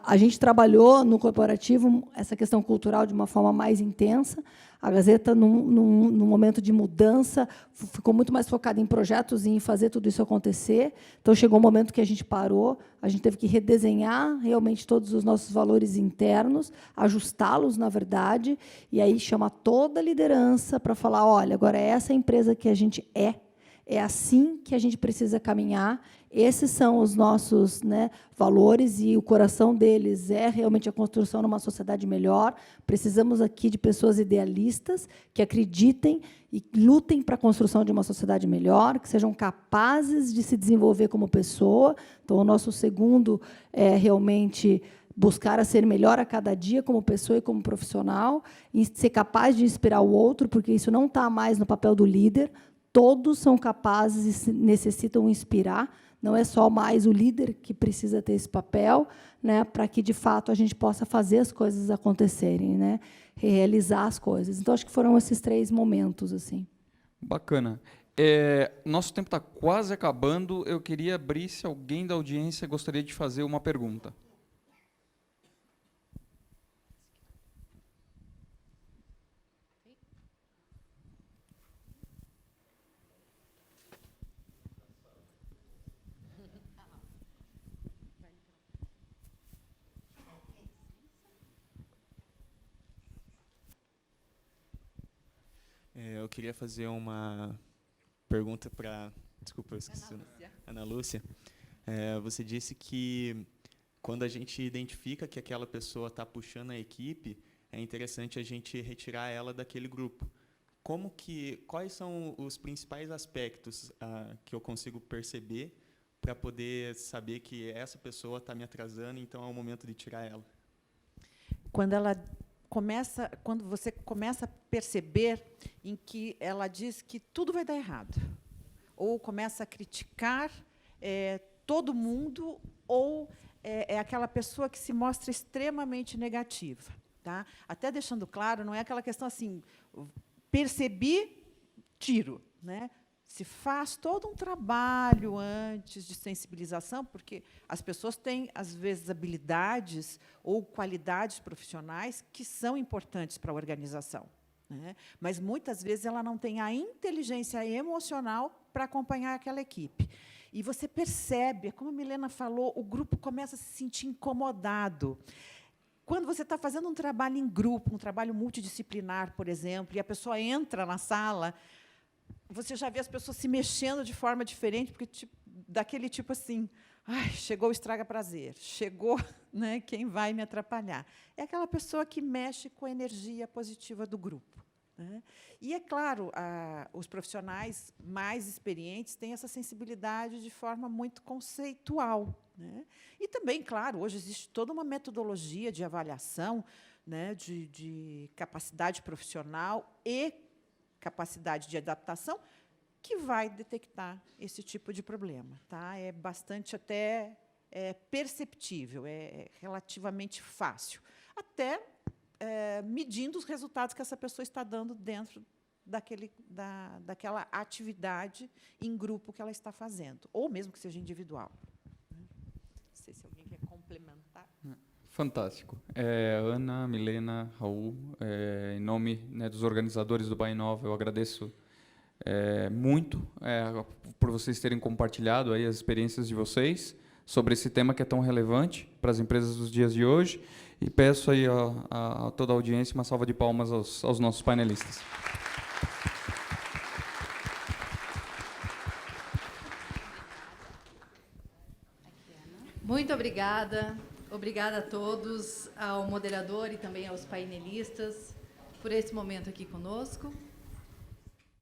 A gente trabalhou no corporativo essa questão cultural de uma forma mais intensa. A Gazeta, num momento de mudança, ficou muito mais focada em projetos e em fazer tudo isso acontecer. Então, chegou um momento que a gente parou, a gente teve que redesenhar realmente todos os nossos valores internos, ajustá-los, na verdade, e aí chamar toda a liderança para falar, olha, agora é essa empresa que a gente é assim que a gente precisa caminhar. Esses são os nossos, né, valores, e o coração deles é realmente a construção de uma sociedade melhor. Precisamos aqui de pessoas idealistas que acreditem e lutem para a construção de uma sociedade melhor, que sejam capazes de se desenvolver como pessoa. Então, o nosso segundo realmente buscar a ser melhor a cada dia como pessoa e como profissional, e ser capaz de inspirar o outro, porque isso não está mais no papel do líder. Todos são capazes e necessitam inspirar. Não é só mais o líder que precisa ter esse papel, né, para que, de fato, a gente possa fazer as coisas acontecerem, né, realizar as coisas. Então, acho que foram esses 3 momentos, assim. Bacana. Nosso tempo está quase acabando. Eu queria abrir se alguém da audiência gostaria de fazer uma pergunta. Eu queria fazer uma pergunta para... Desculpa, eu esqueci. Ana Lúcia. Você disse que quando a gente identifica que aquela pessoa está puxando a equipe, é interessante a gente retirar ela daquele grupo. Quais são os principais aspectos que eu consigo perceber para poder saber que essa pessoa está me atrasando, então é o momento de tirar ela? Quando você começa a perceber em que ela diz que tudo vai dar errado, ou começa a criticar todo mundo, ou é aquela pessoa que se mostra extremamente negativa, tá? Até deixando claro, não é aquela questão assim, percebi, tiro, né? Se faz todo um trabalho antes de sensibilização, porque as pessoas têm, às vezes, habilidades ou qualidades profissionais que são importantes para a organização, né? Mas, muitas vezes, ela não tem a inteligência emocional para acompanhar aquela equipe. E você percebe, como a Milena falou, o grupo começa a se sentir incomodado. Quando você está fazendo um trabalho em grupo, um trabalho multidisciplinar, por exemplo, e a pessoa entra na sala, você já vê as pessoas se mexendo de forma diferente, porque daquele tipo assim, chegou o estraga-prazer, chegou, né, quem vai me atrapalhar. É aquela pessoa que mexe com a energia positiva do grupo, né? E, é claro, os profissionais mais experientes têm essa sensibilidade de forma muito conceitual, né? E também, claro, hoje existe toda uma metodologia de avaliação, né, de capacidade profissional e capacidade de adaptação, que vai detectar esse tipo de problema, tá? É bastante até perceptível, é relativamente fácil, até medindo os resultados que essa pessoa está dando dentro daquela atividade em grupo que ela está fazendo, ou mesmo que seja individual. Não sei se alguém quer complementar. Fantástico. Ana, Milena, Raul, em nome, né, dos organizadores do Bainova, eu agradeço muito por vocês terem compartilhado aí as experiências de vocês sobre esse tema que é tão relevante para as empresas dos dias de hoje, e peço aí a toda a audiência uma salva de palmas aos nossos painelistas. Muito obrigada. Obrigada a todos, ao moderador e também aos painelistas, por esse momento aqui conosco.